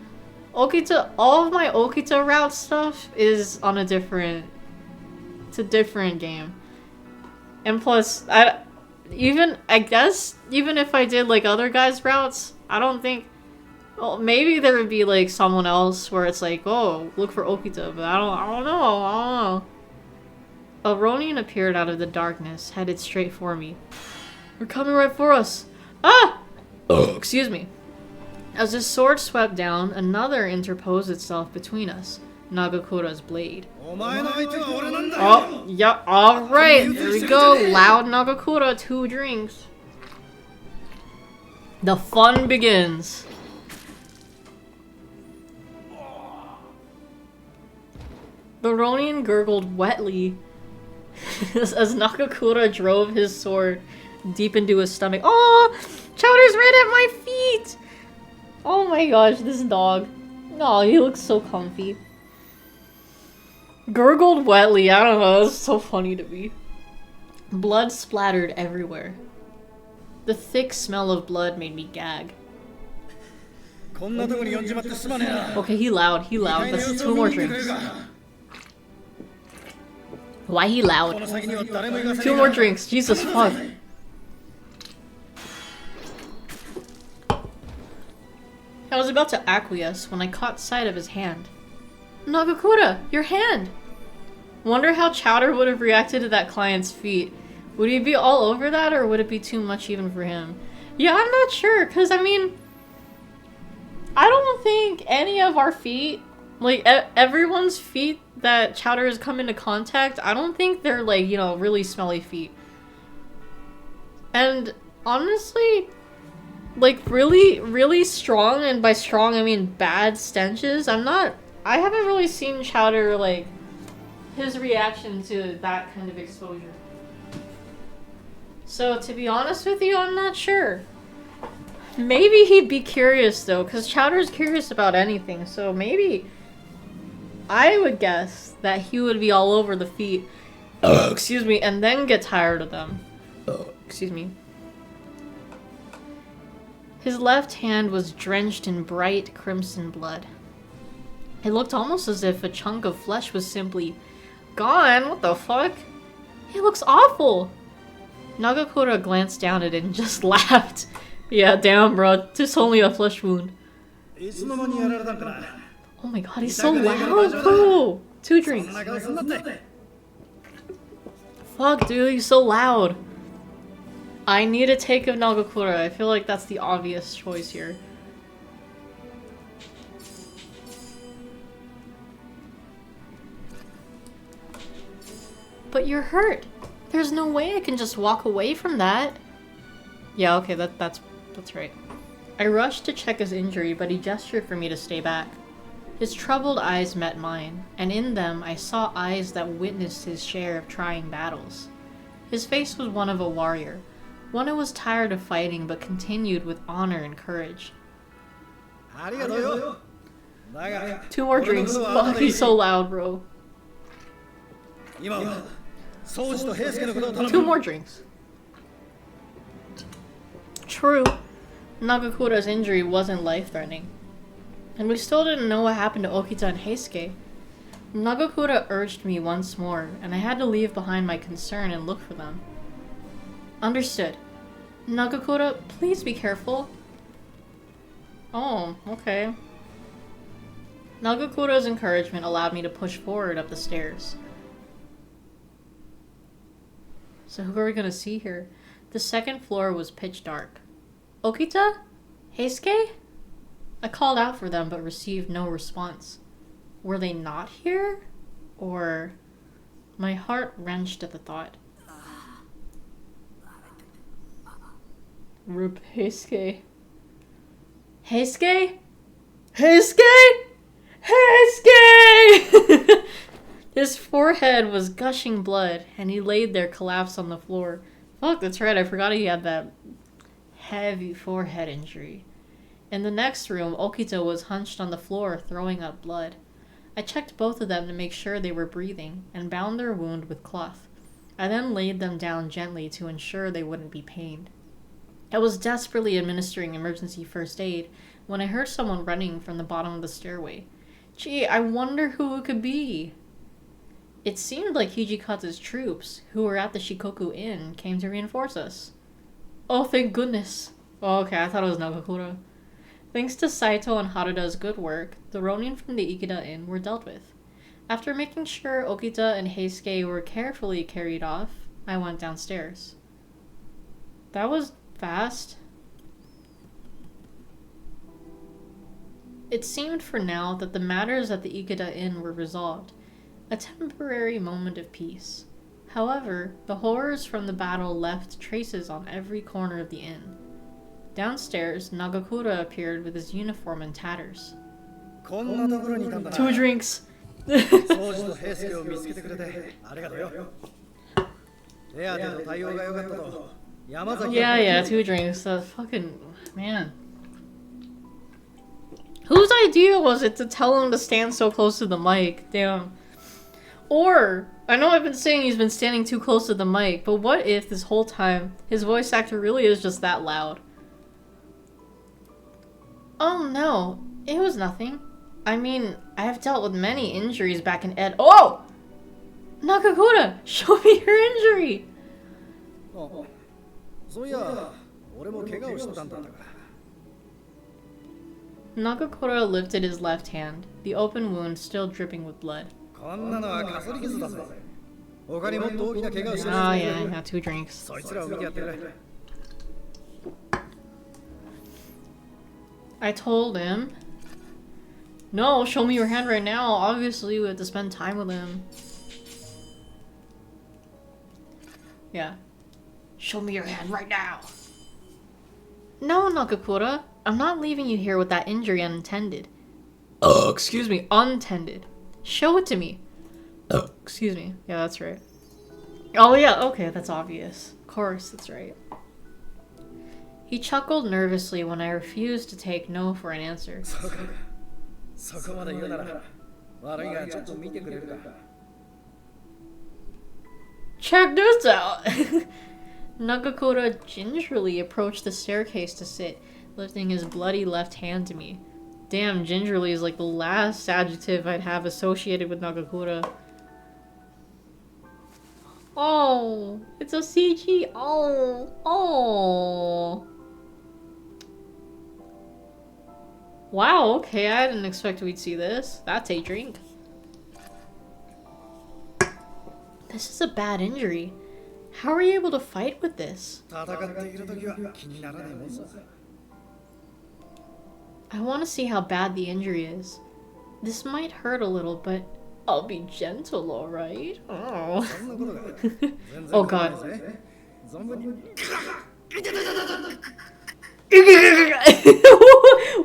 Okita, all of my Okita route stuff is on a different, it's a different game. And plus, I guess, even if I did like other guys' routes, I don't think, well, maybe there would be like someone else where it's like, oh, look for Okita, but I don't know. A Ronin appeared out of the darkness, headed straight for me. They're coming right for us. Ah! Excuse me. As his sword swept down, another interposed itself between us. Nagakura's blade. Oh, yeah, alright, here we go. Loud Nagakura, 2 drinks. The fun begins. The Ronin gurgled wetly as Nagakura drove his sword deep into his stomach. Oh! Chowder's right at my feet! Oh my gosh, this dog. Oh, he looks so comfy. Gurgled wetly, I don't know, it's so funny to me. Blood splattered everywhere. The thick smell of blood made me gag. Okay, he loud. That's 2 more drinks. Why he loud? 2 more drinks, Jesus fuck. I was about to acquiesce when I caught sight of his hand. Nagakura, your hand! Wonder how Chowder would have reacted to that client's feet. Would he be all over that, or would it be too much even for him? Yeah, I'm not sure, because I mean, I don't think any of our feet, like everyone's feet that Chowder has come into contact, I don't think they're like, you know, really smelly feet. And honestly, like really strong, and by strong I mean bad stenches, I haven't really seen Chowder, like, his reaction to that kind of exposure. So to be honest with you, I'm not sure. Maybe he'd be curious though, because Chowder's curious about anything, so maybe I would guess that he would be all over the feet, excuse me, and then get tired of them. Excuse me. His left hand was drenched in bright crimson blood. It looked almost as if a chunk of flesh was simply gone. What the fuck? It looks awful. Nagakura glanced down at it and just laughed. Yeah, damn, bro. This only a flesh wound. Oh my god, he's so loud, bro. 2 drinks. Fuck, dude, he's so loud. I need a take of Nagakura. I feel like that's the obvious choice here. But you're hurt. There's no way I can just walk away from that. Yeah, okay, that's right. I rushed to check his injury, but he gestured for me to stay back. His troubled eyes met mine, and in them I saw eyes that witnessed his share of trying battles. His face was one of a warrior, one who was tired of fighting but continued with honor and courage. 2 more drinks. Fuck, he's so loud, bro. 2 more drinks. True, Nagakura's injury wasn't life-threatening. And we still didn't know what happened to Okita and Heisuke. Nagakura urged me once more, and I had to leave behind my concern and look for them. Understood. Nagakura, please be careful. Oh, okay. Nagakura's encouragement allowed me to push forward up the stairs. So who are we gonna see here? The 2nd floor was pitch dark. Okita? Heisuke? I called out for them but received no response. Were they not here? Or... My heart wrenched at the thought. Rip Heisuke. Heisuke? Heisuke? Heisuke! His forehead was gushing blood, and he laid there collapsed on the floor. Fuck, that's right, I forgot he had that heavy forehead injury. In the next room, Okita was hunched on the floor, throwing up blood. I checked both of them to make sure they were breathing, and bound their wound with cloth. I then laid them down gently to ensure they wouldn't be pained. I was desperately administering emergency first aid when I heard someone running from the bottom of the stairway. Gee, I wonder who it could be. It seemed like Hijikata's troops, who were at the Shikoku Inn, came to reinforce us. Oh, thank goodness. Oh, okay, I thought it was Nagakura. Thanks to Saito and Haruda's good work, the Ronin from the Ikeda Inn were dealt with. After making sure Okita and Heisuke were carefully carried off, I went downstairs. That was fast. It seemed for now that the matters at the Ikeda Inn were resolved, a temporary moment of peace. However, the horrors from the battle left traces on every corner of the inn. Downstairs, Nagakura appeared with his uniform in tatters. 2 drinks. Yeah, 2 drinks. Fucking man. Whose idea was it to tell him to stand so close to the mic? Damn. Or, I know I've been saying he's been standing too close to the mic, but what if this whole time his voice actor really is just that loud? Oh no, it was nothing. I mean, I have dealt with many injuries back in Ed- Oh! Nagakura, show me your injury! Nagakura lifted his left hand, the open wound still dripping with blood. Oh yeah, I got 2 drinks. I told him, no, show me your hand right now. Obviously, we have to spend time with him. Yeah. Show me your hand right now. No, Nagakura. I'm not leaving you here with that injury untended. Excuse me, untended. Show it to me. Excuse me. Yeah, that's right. Oh yeah, okay, that's obvious. Of course, that's right. He chuckled nervously when I refused to take no for an answer. Check this out! Nagakura gingerly approached the staircase to sit, lifting his bloody left hand to me. Damn, gingerly is like the last adjective I'd have associated with Nagakura. Oh, it's a CG. Oh. Wow, okay, I didn't expect we'd see this. That's a drink. This is a bad injury. How are you able to fight with this? I want to see how bad the injury is. This might hurt a little, but I'll be gentle, alright? Oh. Oh god.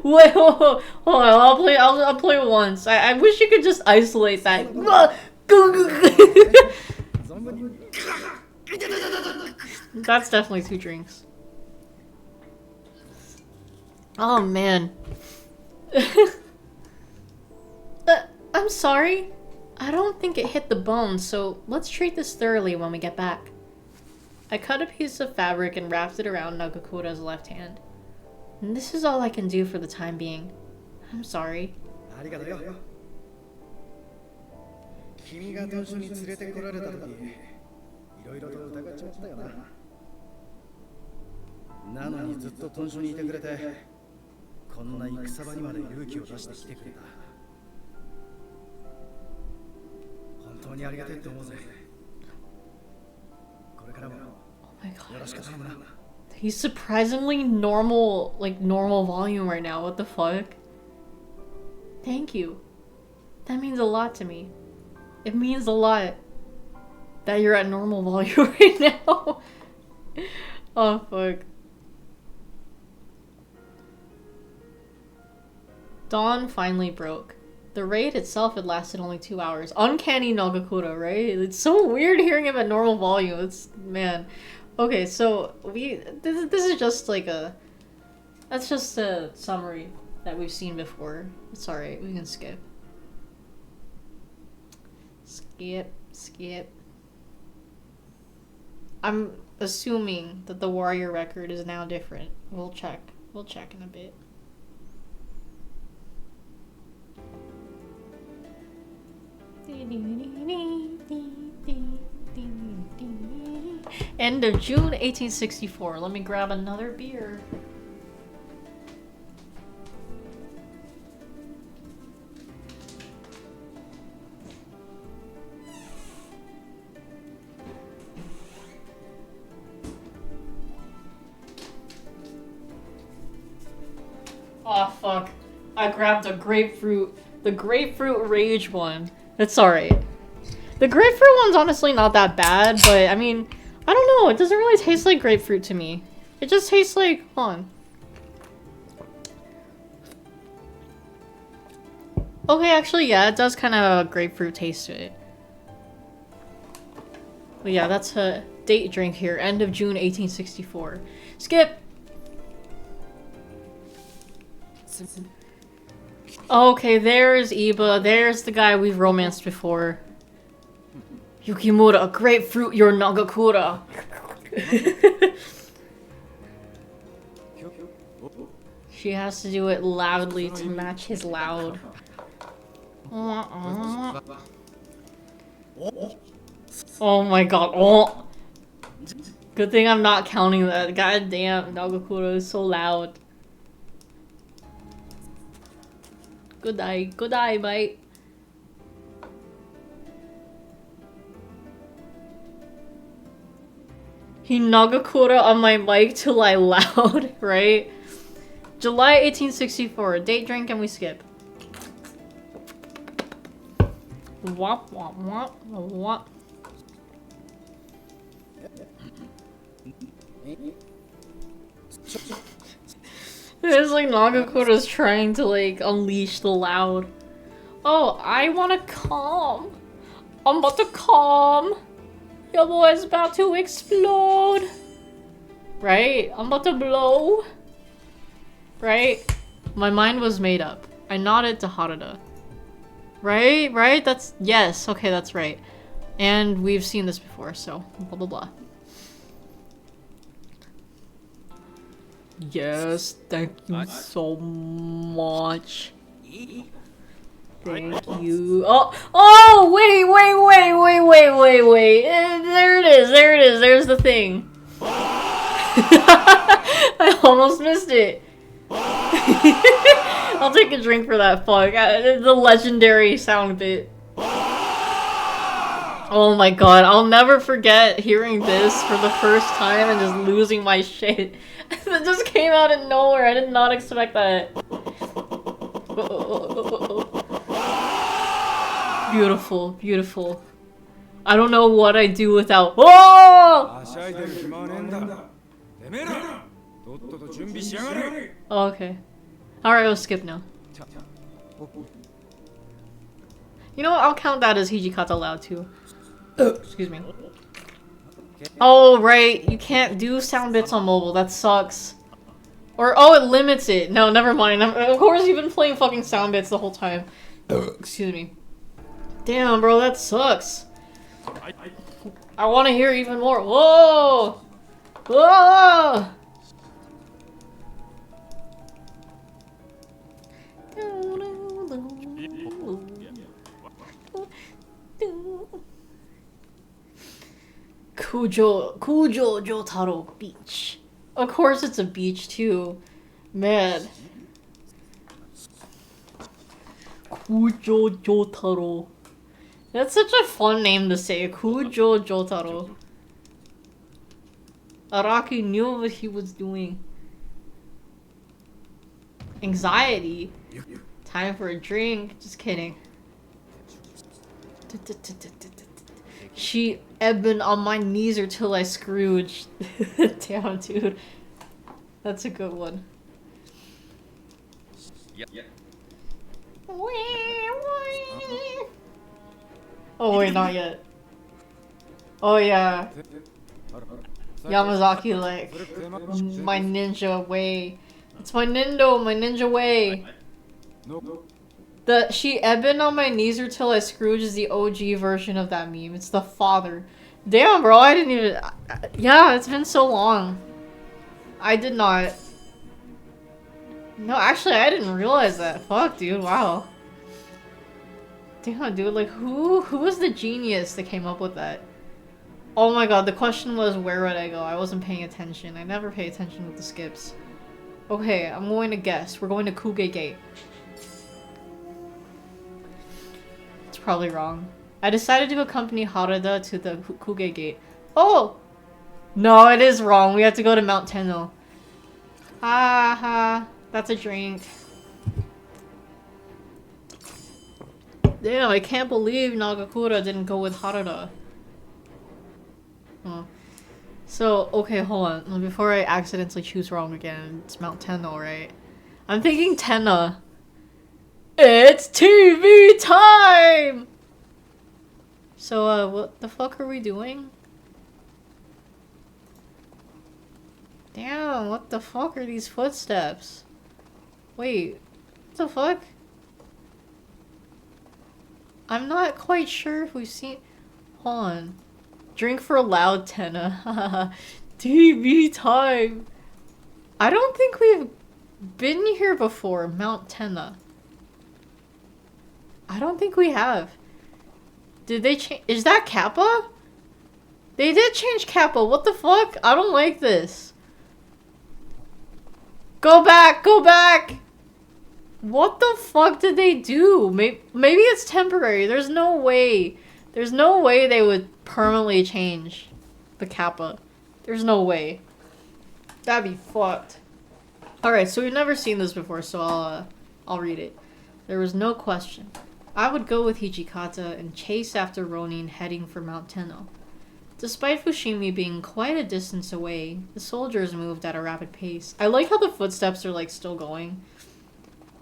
Wait, hold on, I'll play it once. I wish you could just isolate that. That's definitely 2 drinks. Oh man. I'm sorry. I don't think it hit the bone, so let's treat this thoroughly when we get back. I cut a piece of fabric and wrapped it around Nagakura's left hand. And this is all I can do for the time being. I'm sorry. Oh my god. He's surprisingly normal, like normal volume right now. What the fuck? Thank you. That means a lot to me. It means a lot that you're at normal volume right now. Oh fuck. Dawn finally broke. The raid itself, it lasted only 2 hours. Uncanny Nagakura, right? It's so weird hearing him at normal volume. It's, man. Okay, so this is just like that's just a summary that we've seen before. It's alright, we can skip. Skip. I'm assuming that the warrior record is now different. We'll check in a bit. End of June 1864. Let me grab another beer. Oh fuck. I grabbed a grapefruit. The grapefruit rage one. It's alright. The grapefruit one's honestly not that bad, but I mean, I don't know. It doesn't really taste like grapefruit to me. It just tastes like, hold on. Okay, actually, yeah, it does kind of have a grapefruit taste to it. But yeah, that's a date drink here. End of June 1864. Skip! Okay, there's Iba. There's the guy we've romanced before. Yukimura, a grapefruit, your Nagakura. She has to do it loudly to match his loud. Oh my god. Oh. Good thing I'm not counting that. God damn, Nagakura is so loud. Good eye, mate. He Nagakura on my mic till I loud, right? July 1864. Date drink and we skip. Wop wop wop wop. It's like Nagakura's trying to like unleash the loud. Oh, I wanna calm. I'm about to calm. Your boy's about to explode. Right? I'm about to blow. Right? My mind was made up. I nodded to Harada. Right? Right? That's... Yes. Okay, that's right. And we've seen this before, so... Blah, blah, blah. Yes, thank you so much. Thank you. Oh, wait. There it is. There's the thing. I almost missed it. I'll take a drink for that. Fuck. The legendary sound bit. Oh my god, I'll never forget hearing this for the first time and just losing my shit. It just came out of nowhere. I did not expect that. Beautiful, beautiful. I don't know what I do without. Oh! Oh, okay. Alright, we'll skip now. You know what? I'll count that as Hijikata loud too. Excuse me. Oh, right. You can't do sound bits on mobile. That sucks. Or, oh, it limits it. No, never mind. Of course you've been playing fucking sound bits the whole time. Excuse me. Damn, bro, that sucks. I want to hear even more. Whoa! Whoa! Kujo Jotaro Beach. Of course it's a beach too. Man. Kujo Jotaro. That's such a fun name to say. Kujo Jotaro. Araki knew what he was doing. Anxiety. Time for a drink. Just kidding. She ebbing on my knees or till I Scrooge. Damn, dude. That's a good one. Yep. Wee, Oh wait, not yet. Oh yeah. Yamazaki like my ninja way. It's my ninja way. The she ebbing on my knees or till I Scrooge is the OG version of that meme. It's the father. Damn, bro, I didn't even. Yeah, it's been so long. I did not. No, actually, I didn't realize that. Fuck, dude. Wow. Damn, dude. Like, who was the genius that came up with that? Oh my god, the question was where would I go? I wasn't paying attention. I never pay attention with the skips. Okay, I'm going to guess. We're going to Kuge Gate. It's probably wrong. I decided to accompany Harada to the Kuge Gate. Oh! No, it is wrong. We have to go to Mount Tenno. Ha ha. That's a drink. Damn, I can't believe Nagakura didn't go with Harada. Oh. So, okay, hold on. Before I accidentally choose wrong again, it's Mount Tenno, right? I'm thinking Tenna. It's TV time! So, what the fuck are we doing? Damn, what the fuck are these footsteps? Wait, what the fuck? I'm not quite sure if we've seen... Hold on. Drink for loud Tenna. TV time! I don't think we've been here before, Mount Tenna. I don't think we have. Did they change? Is that Kappa? They did change Kappa. What the fuck? I don't like this. Go back! Go back! What the fuck did they do? Maybe it's temporary. There's no way. There's no way they would permanently change the Kappa. There's no way. That'd be fucked. Alright, so we've never seen this before, so I'll read it. There was no question. I would go with Hijikata and chase after Ronin heading for Mount Tenno. Despite Fushimi being quite a distance away, the soldiers moved at a rapid pace. I like how the footsteps are like still going.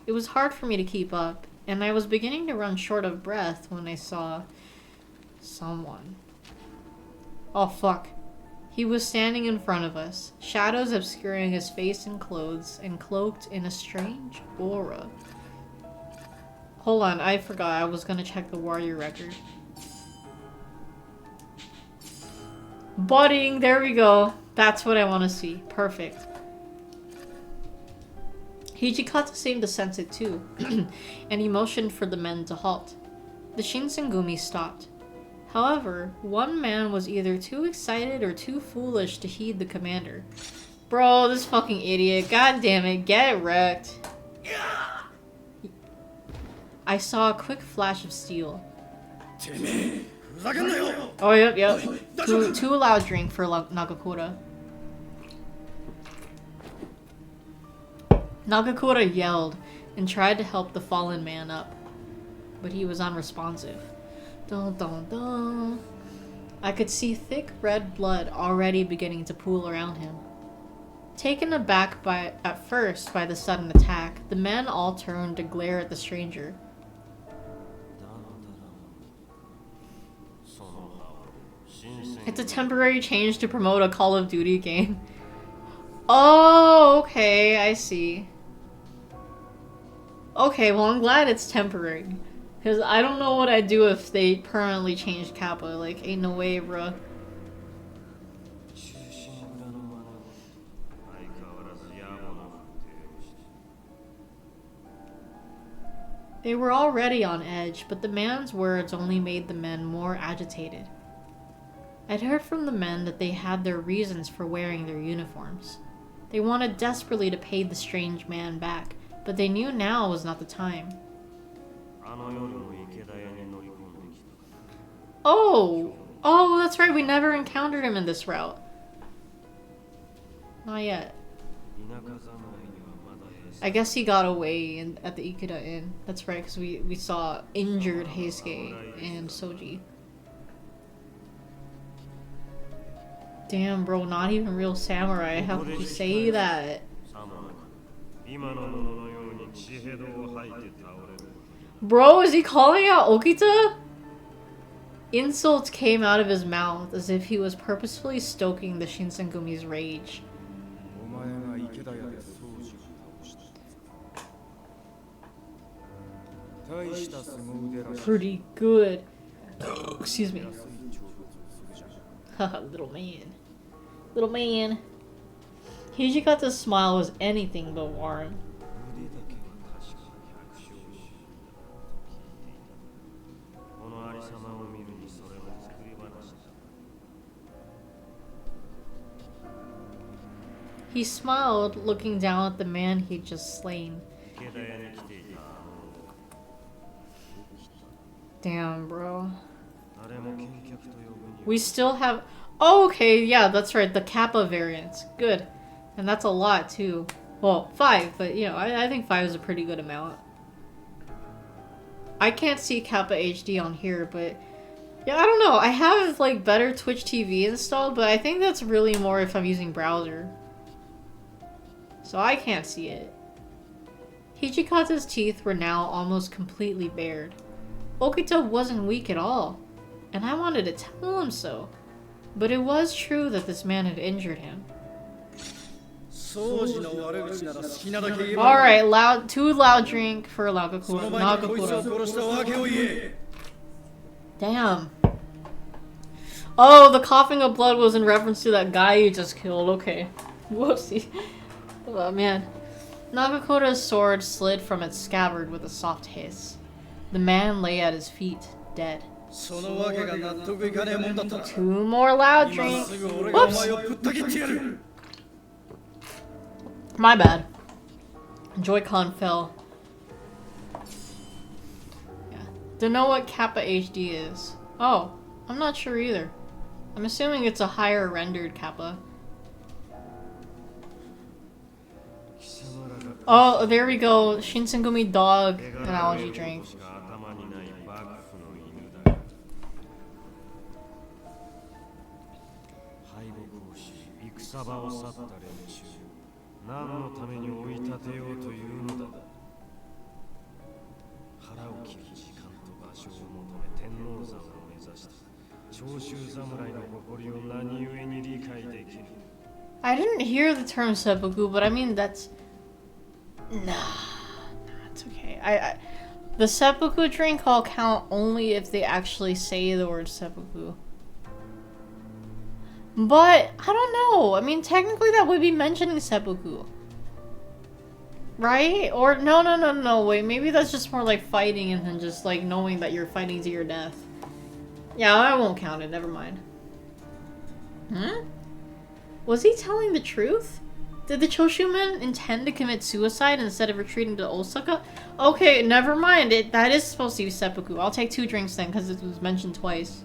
It was hard for me to keep up, and I was beginning to run short of breath when I saw someone. Oh fuck. He was standing in front of us, shadows obscuring his face and clothes, and cloaked in a strange aura. Hold on, I forgot. I was gonna check the warrior record. Budding, there we go. That's what I want to see. Perfect. Hijikata seemed to sense it too, and he motioned for the men to halt. The Shinsengumi stopped. However, one man was either too excited or too foolish to heed the commander. Bro, this fucking idiot. God damn it, get wrecked. I saw a quick flash of steel. Oh, yep. Too loud drink for Nagakura. Nagakura yelled and tried to help the fallen man up, but he was unresponsive. Dun dun dun. I could see thick red blood already beginning to pool around him. Taken aback at first by the sudden attack, the men all turned to glare at the stranger. It's a temporary change to promote a Call of Duty game. Oh, okay, I see. Okay, well I'm glad it's temporary. Because I don't know what I'd do if they permanently changed Kappa. Like, ain't no way, bruh. They were already on edge, but the man's words only made the men more agitated. I'd heard from the men that they had their reasons for wearing their uniforms. They wanted desperately to pay the strange man back, but they knew now was not the time. Oh, that's right, we never encountered him in this route. Not yet. I guess he got away at the Ikeda Inn. That's right, because we saw injured Heisuke and Soji. Damn, bro, not even real samurai. How could you say Bro, is he calling out Okita? Insults came out of his mouth as if he was purposefully stoking the Shinsengumi's rage. Pretty good. Excuse me. Haha, little man. Little man. Hijikata's smile was anything but warm. He smiled, looking down at the man he'd just slain. Damn, bro. We still have... Oh, okay, yeah, that's right, the Kappa variants. Good. And that's a lot, too. Well, 5, but, you know, I think 5 is a pretty good amount. I can't see Kappa HD on here, but... Yeah, I don't know. I have, like, better Twitch TV installed, but I think that's really more if I'm using browser. So I can't see it. Hijikata's teeth were now almost completely bared. Okita wasn't weak at all, and I wanted to tell him so. But it was true that this man had injured him. Alright, too loud drink for Nagakura. Damn. Oh, the coughing of blood was in reference to that guy you just killed. Okay. Whoopsie. Oh man. Nagakura's sword slid from its scabbard with a soft hiss. The man lay at his feet, dead. 2 more loud drinks. Whoops! My bad. Joy-Con fell. Yeah. Don't know what Kappa HD is. Oh, I'm not sure either. I'm assuming it's a higher rendered Kappa. Oh, there we go. Shinsengumi dog analogy drink. I didn't hear the term seppuku, but I mean that's... Nah, it's okay. The seppuku drink I'll count only if they actually say the word seppuku. But, I don't know. I mean, technically that would be mentioning seppuku. Right? Or, no, wait. Maybe that's just more like fighting and then just like knowing that you're fighting to your death. Yeah, I won't count it. Never mind. Was he telling the truth? Did the Choshumen intend to commit suicide instead of retreating to Osaka? Okay, never mind. That is supposed to be seppuku. I'll take 2 drinks then, because it was mentioned twice.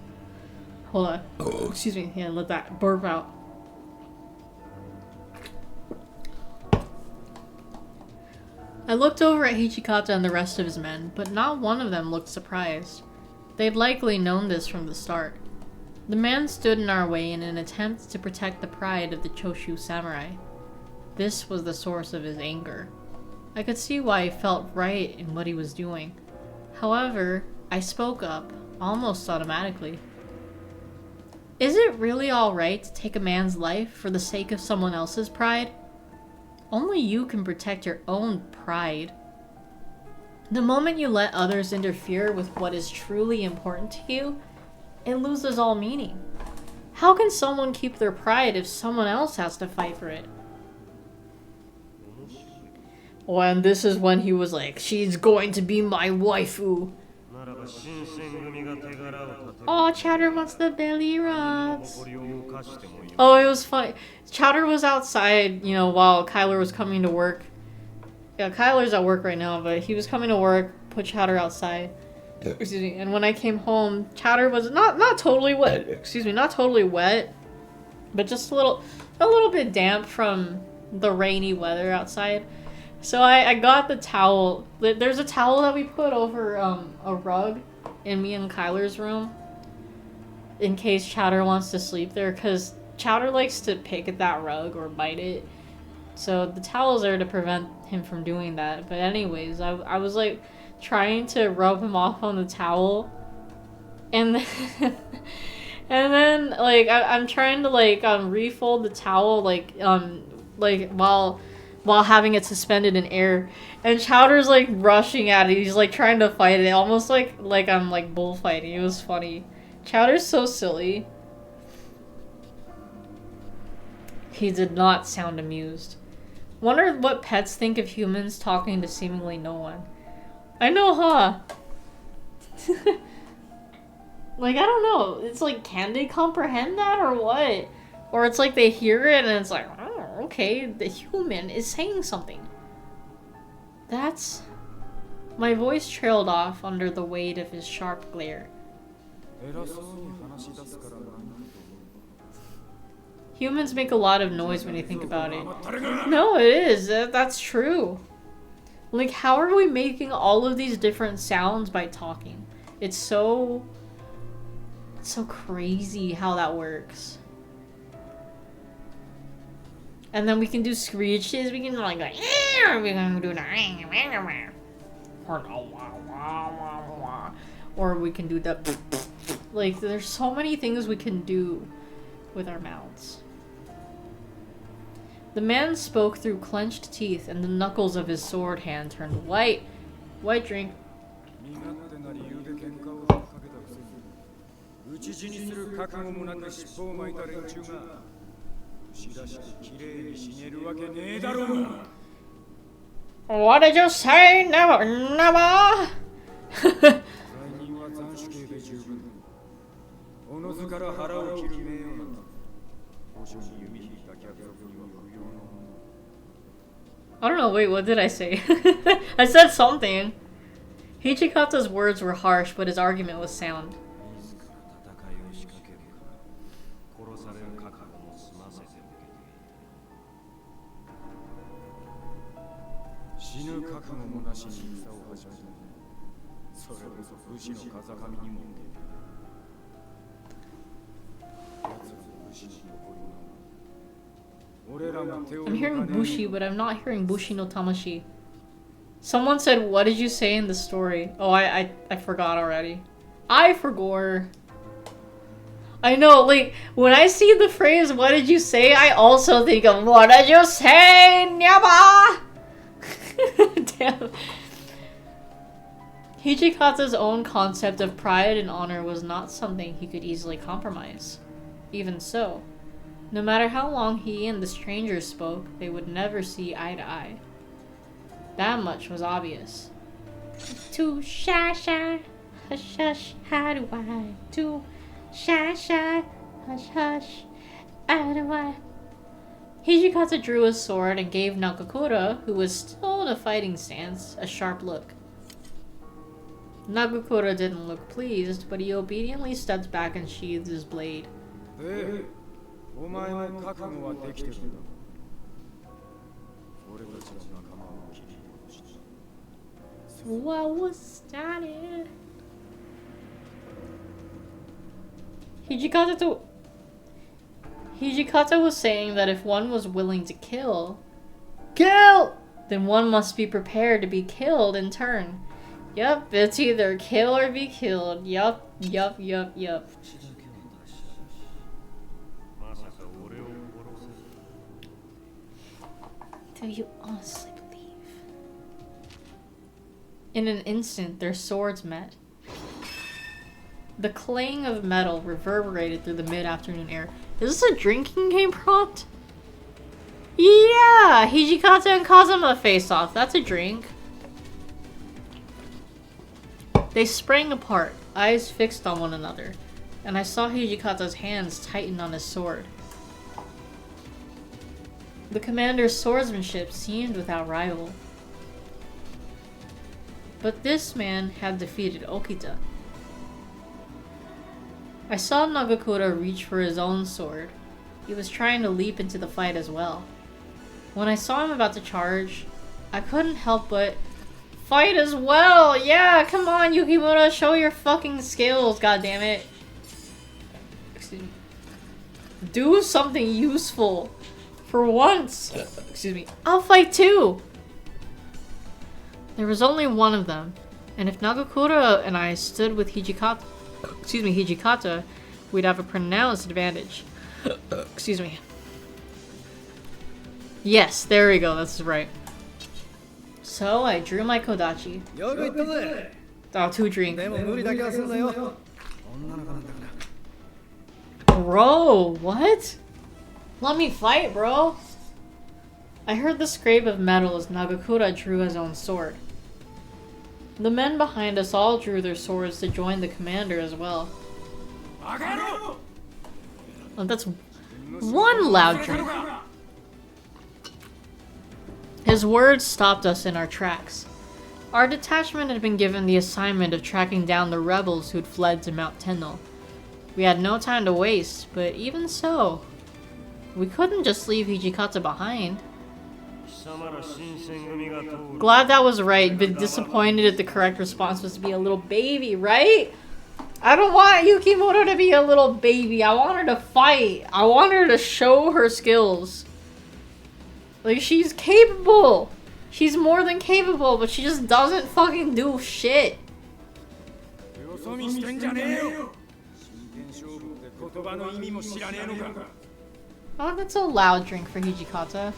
Hold on. Oh, excuse me. Yeah, let that burp out. I looked over at Hichikata and the rest of his men, but not one of them looked surprised. They'd likely known this from the start. The man stood in our way in an attempt to protect the pride of the Choshu samurai. This was the source of his anger. I could see why he felt right in what he was doing. However, I spoke up, almost automatically. Is it really alright to take a man's life for the sake of someone else's pride? Only you can protect your own pride. The moment you let others interfere with what is truly important to you, it loses all meaning. How can someone keep their pride if someone else has to fight for it? Oh, and this is when he was like, she's going to be my waifu. Oh, Chowder wants the belly rubs. Oh, it was funny. Chowder was outside, you know, while Kyler was coming to work. Yeah, Kyler's at work right now, but he was coming to work, put Chowder outside. Excuse me. And when I came home, Chowder was not totally wet. Excuse me, not totally wet, but just a little bit damp from the rainy weather outside. So I got the towel. There's a towel that we put over a rug in me and Kyler's room in case Chowder wants to sleep there, because Chowder likes to pick at that rug or bite it. So the towel's there to prevent him from doing that. But anyways, I was like trying to rub him off on the towel. And then, and then like I'm trying to like refold the towel like while having it suspended in air, and Chowder's like rushing at it. He's like trying to fight it, almost like I'm like bullfighting. It was funny. Chowder's so silly. He did not sound amused. Wonder what pets think of humans talking to seemingly no one. I know, huh? Like, I don't know. It's like, can they comprehend that or what? Or it's like they hear it and it's like, oh, okay, the human is saying something. That's... My voice trailed off under the weight of his sharp glare. Humans make a lot of noise when you think about it. No, it is. That's true. Like, how are we making all of these different sounds by talking? It's so crazy how that works. And then we can do screeches. We can like go, we can do or we can do the like. There's so many things we can do with our mouths. The man spoke through clenched teeth, and the knuckles of his sword hand turned white. White drink. What did you say? Never, never. I don't know, wait, what did I say? I said something. Hichikata's words were harsh, but his argument was sound. I'm hearing Bushi, but I'm not hearing Bushi no Tamashi. Someone said, what did you say in the story? Oh, I forgot already. I forgot. I know, like, when I see the phrase, what did you say? I also think of, what did you say, Nyaba? Damn. Hichikata's own concept of pride and honor was not something he could easily compromise. Even so, no matter how long he and the stranger spoke, they would never see eye to eye. That much was obvious. Too shy, shy, hush, hush, how do I? Too shy, shy, hush, hush, how do I? Hijikata drew his sword and gave Nagakura, who was still in a fighting stance, a sharp look. Nagakura didn't look pleased, but he obediently stepped back and sheathed his blade. What was started? Hijikata was saying that if one was willing to kill, then one must be prepared to be killed in turn. Yup, it's either kill or be killed. Yup. Do you honestly believe? In an instant, their swords met. The clang of metal reverberated through the mid-afternoon air. Is this a drinking game prompt? Yeah! Hijikata and Kazuma face off. That's a drink. They sprang apart, eyes fixed on one another, and I saw Hijikata's hands tighten on his sword. The commander's swordsmanship seemed without rival. But this man had defeated Okita. I saw Nagakura reach for his own sword. He was trying to leap into the fight as well. When I saw him about to charge, I couldn't help but fight as well! Yeah, come on, Yukimura, show your fucking skills, goddammit. Excuse me. Do something useful. For once. Excuse me. I'll fight too! There was only one of them, And if Nagakura and I stood with Hijikata, we'd have a pronounced advantage. Excuse me. Yes, there we go, that's right. So I drew my Kodachi. よく言ったぜ Oh, 2 drink. でも無理だけはすんなよ女の子なんだから Bro, what? Let me fight, bro. I heard the scrape of metal as Nagakura drew his own sword. The men behind us all drew their swords to join the commander as well. Oh, that's one loud drink. His words stopped us in our tracks. Our detachment had been given the assignment of tracking down the rebels who'd fled to Mount Tenno. We had no time to waste, but even so, we couldn't just leave Hijikata behind. Glad that was right, but disappointed that the correct response was to be a little baby, right? I don't want Yukimoto to be a little baby. I want her to fight. I want her to show her skills. Like, she's capable. She's more than capable, but she just doesn't fucking do shit. Oh, that's a loud drink for Hijikata.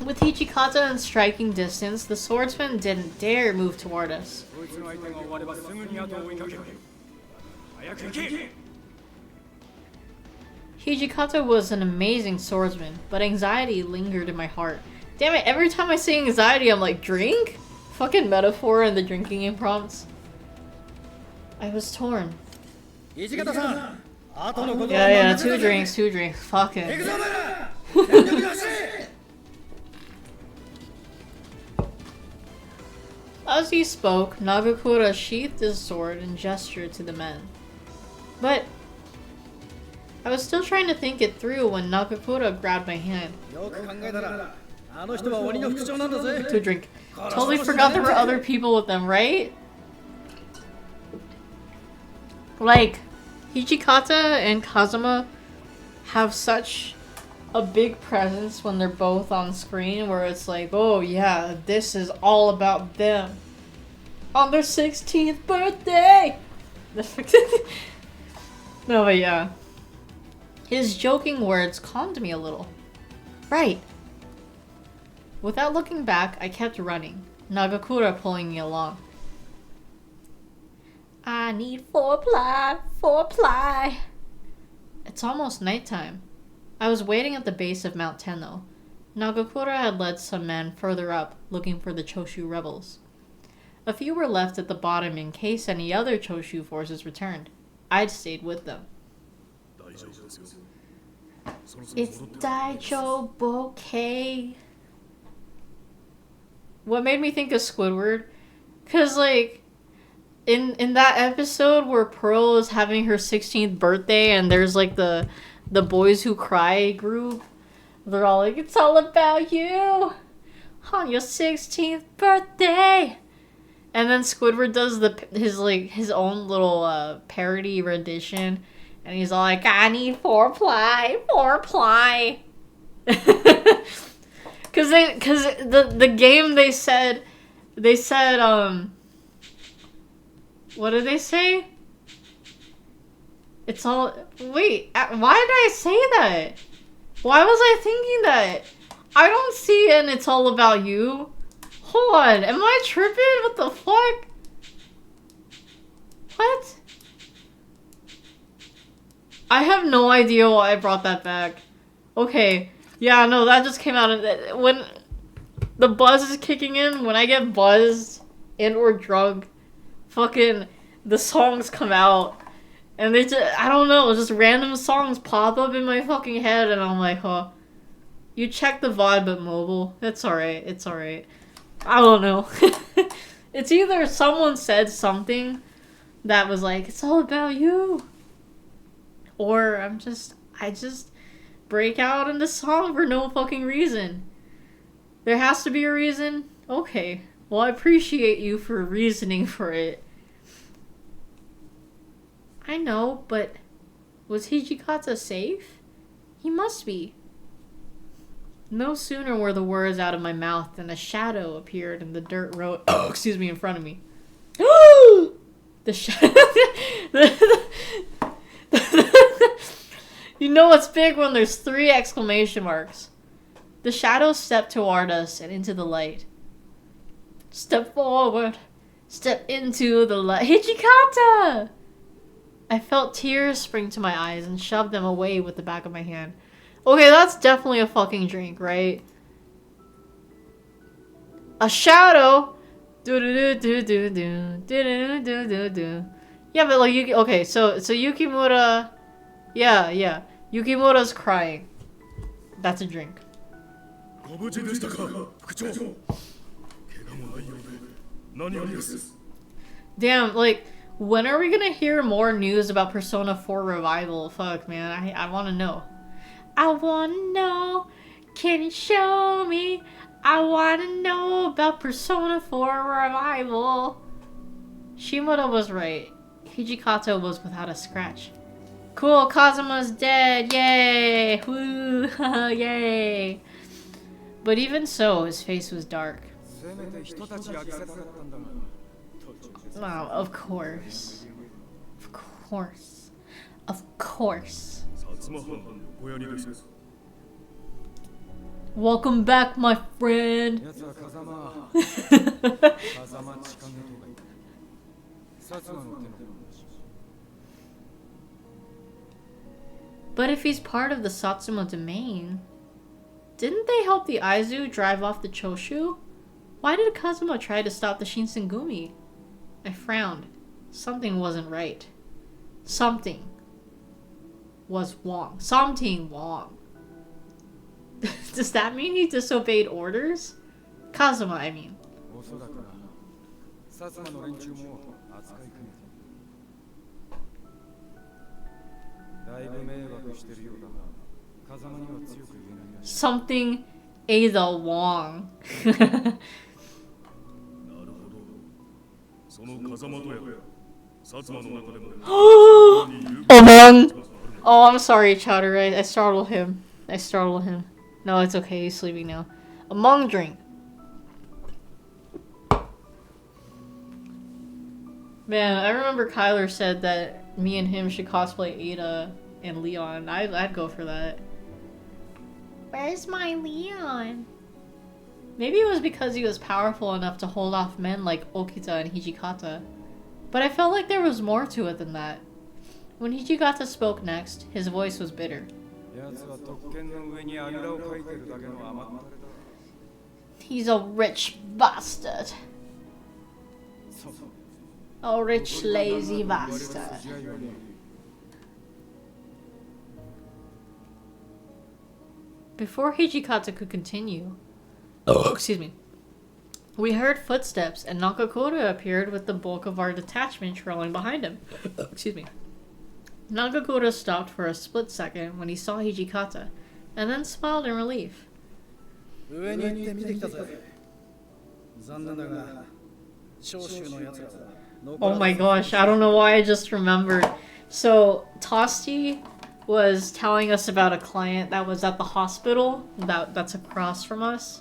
With Hijikata in striking distance, the swordsman didn't dare move toward us. Hijikata was an amazing swordsman, but anxiety lingered in my heart. Damn it, every time I say anxiety, I'm like, drink? Fucking metaphor in the drinking game prompts. I was torn. Yeah, 2 drinks, 2 drinks. Fuck it. As he spoke, Nagakura sheathed his sword and gestured to the men. But I was still trying to think it through when Nagakura grabbed my hand. 2 drink. Totally forgot there were other people with them, right? Like, Hijikata and Kazuma have such a big presence when they're both on screen where it's like, oh yeah, this is all about them. On their 16th birthday! No, but yeah. His joking words calmed me a little. Right. Without looking back, I kept running, Nagakura pulling me along. I need foreplay. It's almost nighttime. I was waiting at the base of Mount Tenno. Nagakura had led some men further up, looking for the Choshu rebels. A few were left at the bottom in case any other Choshu forces returned. I'd stayed with them. It's Daijobu, okay? What made me think of Squidward? Cause like, in that episode where Pearl is having her 16th birthday and there's like the Boys Who Cry group, they're all like, it's all about you on your 16th birthday. And then Squidward does his own little parody rendition, and he's all like, I need foreplay. Cause the game they said what did they say? It's all, wait, why did I say that? Why was I thinking that? I don't see and it's all about you. Hold on, am I tripping? What the fuck? What? I have no idea why I brought that back. Okay, yeah, no, that just came out of that. When the buzz is kicking in, when I get buzzed and or drunk, fucking the songs come out. And they just, I don't know, just random songs pop up in my fucking head and I'm like, huh. You check the VOD but mobile. It's alright, it's alright. I don't know. It's either someone said something that was like, it's all about you. Or I just break out into song for no fucking reason. There has to be a reason? Okay. Well, I appreciate you for reasoning for it. I know, but was Hijikata safe? He must be. No sooner were the words out of my mouth than a shadow appeared in the dirt road. Excuse me, in front of me. The shadow. You know what's big when there's 3 exclamation marks. The shadow stepped toward us and into the light. Step forward. Step into the light. Hijikata! I felt tears spring to my eyes and shoved them away with the back of my hand. Okay, that's definitely a fucking drink, right? A shadow. Do do do do do do do do do. Yeah, but like okay, so Yukimura. Yeah. Yukimura's crying. That's a drink. Damn, like, when are we gonna hear more news about Persona 4 Revival? Fuck, man, I wanna know. I wanna know, can you show me? I wanna know about Persona 4 Revival. Shimura was right. Hijikata was without a scratch. Cool, Kazuma's dead, yay! Woo, yay! But even so, his face was dark. Wow, of course. Of course. Of course. Welcome back, my friend. But if he's part of the Satsuma domain, didn't they help the Aizu drive off the Choshu? Why did Kazuma try to stop the Shinsengumi? I frowned. Something wasn't right. Something was wrong. Something wrong. Does that mean he disobeyed orders? Kazuma, I mean. Something Ada Wong. Among. Oh, I'm sorry, Chowder. I startled him. No, it's okay. He's sleeping now. Among drink. Man, I remember Kyler said that me and him should cosplay Ada and Leon. I'd go for that. Where's my Leon? Maybe it was because he was powerful enough to hold off men like Okita and Hijikata. But I felt like there was more to it than that. When Hijikata spoke next, his voice was bitter. He's a rich bastard. A rich, lazy bastard. Before Hijikata could continue, excuse me, we heard footsteps and Nakakura appeared with the bulk of our detachment trailing behind him. Excuse me. Nakakura stopped for a split second when he saw Hijikata, and then smiled in relief. Oh my gosh, I don't know why I just remembered. So, Tosti was telling us about a client that was at the hospital that's across from us.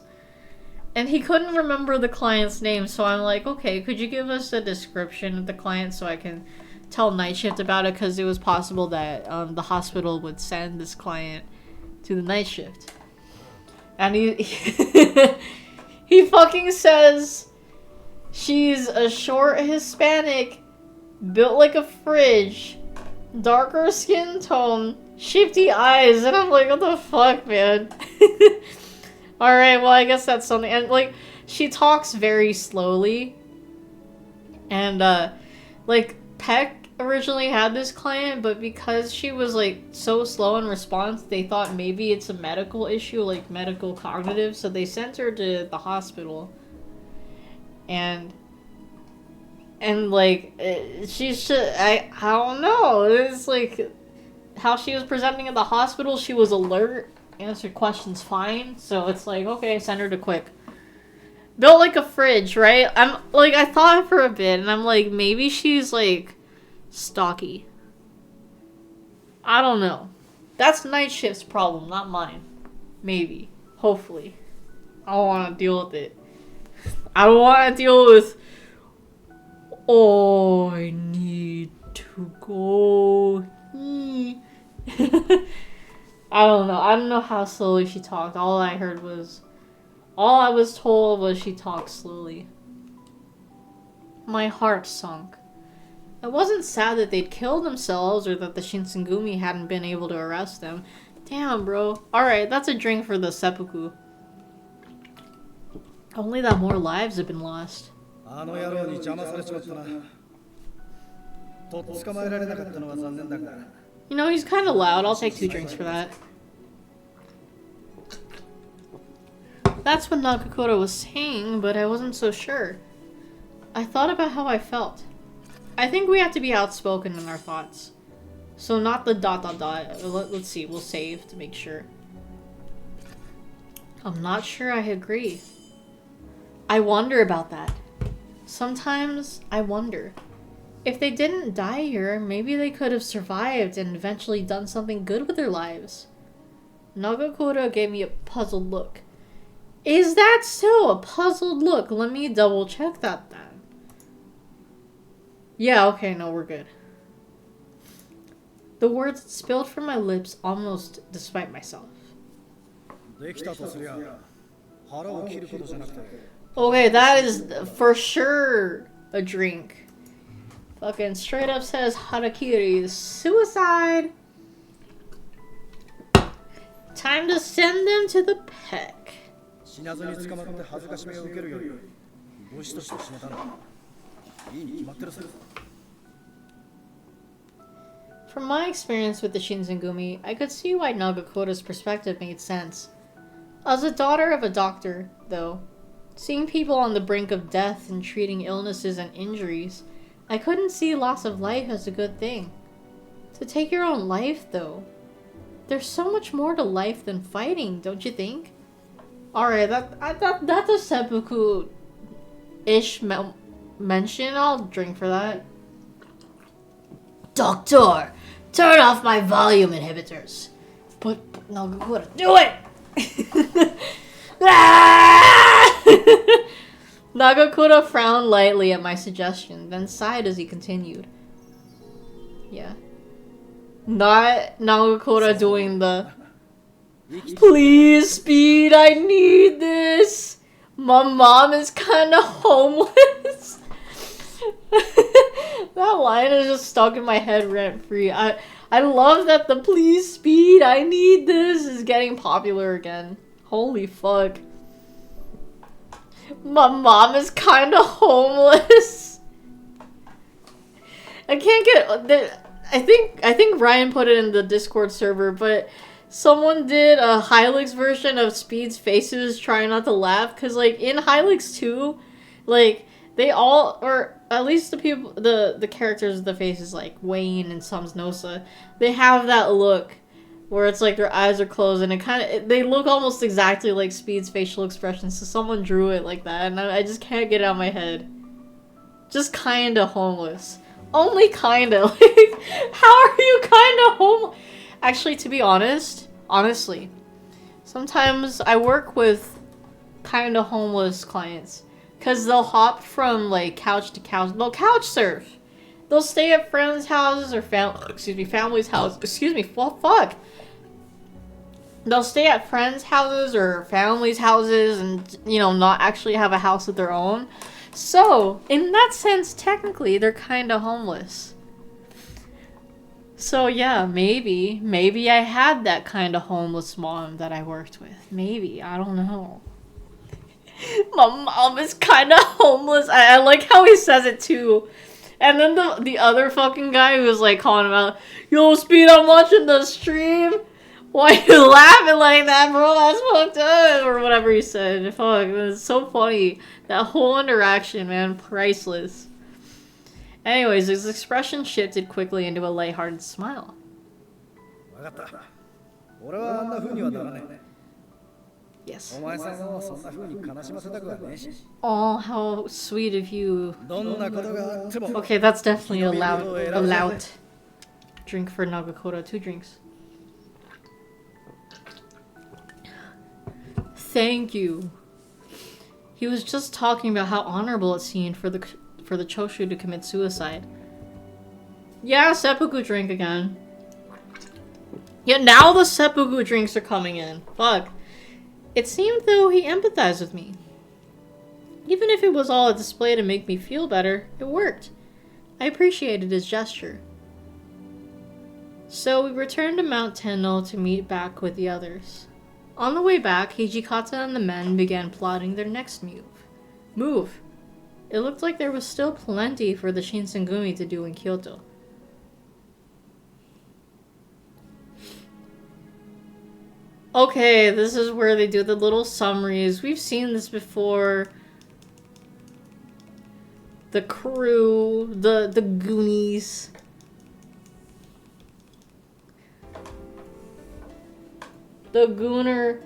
And he couldn't remember the client's name, so I'm like, okay, could you give us a description of the client so I can tell Night Shift about it? Because it was possible that the hospital would send this client to the Night Shift. And he he fucking says she's a short Hispanic, built like a fridge, darker skin tone, shifty eyes, and I'm like, what the fuck, man? Alright, well, I guess that's something. And, like, she talks very slowly. And, like, Peck originally had this client, but because she was, like, so slow in response, they thought maybe it's a medical issue, like, medical cognitive, so they sent her to the hospital. And like, she's just, I don't know, it's like, how she was presenting at the hospital, she was alert, answered questions fine, so it's like, okay, send her to Quick. Built like a fridge, right? I'm, like, I thought for a bit, and I'm like, maybe she's, like, stocky. I don't know. That's Night Shift's problem, not mine. Maybe. Hopefully. I don't want to deal with it. I don't want to deal with... Oh, I need to go. I don't know. I don't know how slowly she talked. All I was told was she talked slowly. My heart sunk. It wasn't sad that they'd killed themselves or that the Shinsengumi hadn't been able to arrest them. Damn, bro. Alright, that's a drink for the seppuku. Only that more lives have been lost. You know, he's kind of loud. I'll take 2 drinks for that. That's what Nagakura was saying, but I wasn't so sure. I thought about how I felt. I think we have to be outspoken in our thoughts. So not the ... Let's see, we'll save to make sure. I'm not sure I agree. I wonder about that. Sometimes I wonder. If they didn't die here, maybe they could have survived and eventually done something good with their lives. Nagakura gave me a puzzled look. Is that still a puzzled look? Let me double check that then. Yeah, okay, no, we're good. The words spilled from my lips almost despite myself. Okay, that is for sure a drink. Fucking straight up says Harakiri. Suicide! Time to send them to the peck. From my experience with the Shinsengumi, I could see why Nagakura's perspective made sense. As a daughter of a doctor, though, seeing people on the brink of death and treating illnesses and injuries, I couldn't see loss of life as a good thing. To take your own life, though, there's so much more to life than fighting, don't you think? Alright, that's a seppuku-ish mention. I'll drink for that. Doctor, turn off my volume inhibitors. But Nagakura, do it! Nagakura frowned lightly at my suggestion, then sighed as he continued. Yeah. Not Nagakura doing the please speed, I need this. My mom is kinda homeless. That line is just stuck in my head rent free. I love that the please speed, I need this is getting popular again. Holy fuck. My mom is kinda homeless. I can't get I think Ryan put it in the Discord server, but someone did a Hylix version of Speed's faces trying not to laugh, cause like in Hylix 2, like they all, or at least the people, the characters of the faces like Wayne and Samsnosa, they have that look where it's like their eyes are closed and they look almost exactly like Speed's facial expressions. So someone drew it like that, and I just can't get it out of my head. Just kinda homeless. Only kinda. Like, how are you kinda homeless? Actually, to be honestly, sometimes I work with kinda homeless clients. Cause they'll hop from like couch to couch. They'll couch surf. They'll stay at friends' houses or family's house. Well, fuck. They'll stay at friends' houses or family's houses and, you know, not actually have a house of their own. So, in that sense, technically, they're kinda homeless. So yeah, maybe I had that kinda homeless mom that I worked with. Maybe, I don't know. My mom is kinda homeless. I like how he says it too. And then the other fucking guy who was like calling him out, yo, Speed, I'm watching the stream. Why are you laughing like that, bro? That's fucked up. Or whatever he said. Fuck, it's so funny. That whole interaction, man, priceless. Anyways, his expression shifted quickly into a lighthearted smile. Yes. Oh, how sweet of you. Okay, that's definitely a loud drink for Nagakura. 2 drinks. Thank you. He was just talking about how honorable it seemed for the Choshu to commit suicide. Yeah, seppuku drink again. Yeah, now the seppuku drinks are coming in. Fuck. It seemed though he empathized with me. Even if it was all a display to make me feel better, it worked. I appreciated his gesture. So we returned to Mount Tenno to meet back with the others. On the way back, Hijikata and the men began plotting their next move. It looked like there was still plenty for the Shinsengumi to do in Kyoto. Okay, this is where they do the little summaries. We've seen this before. The crew, the Goonies. The Gooner,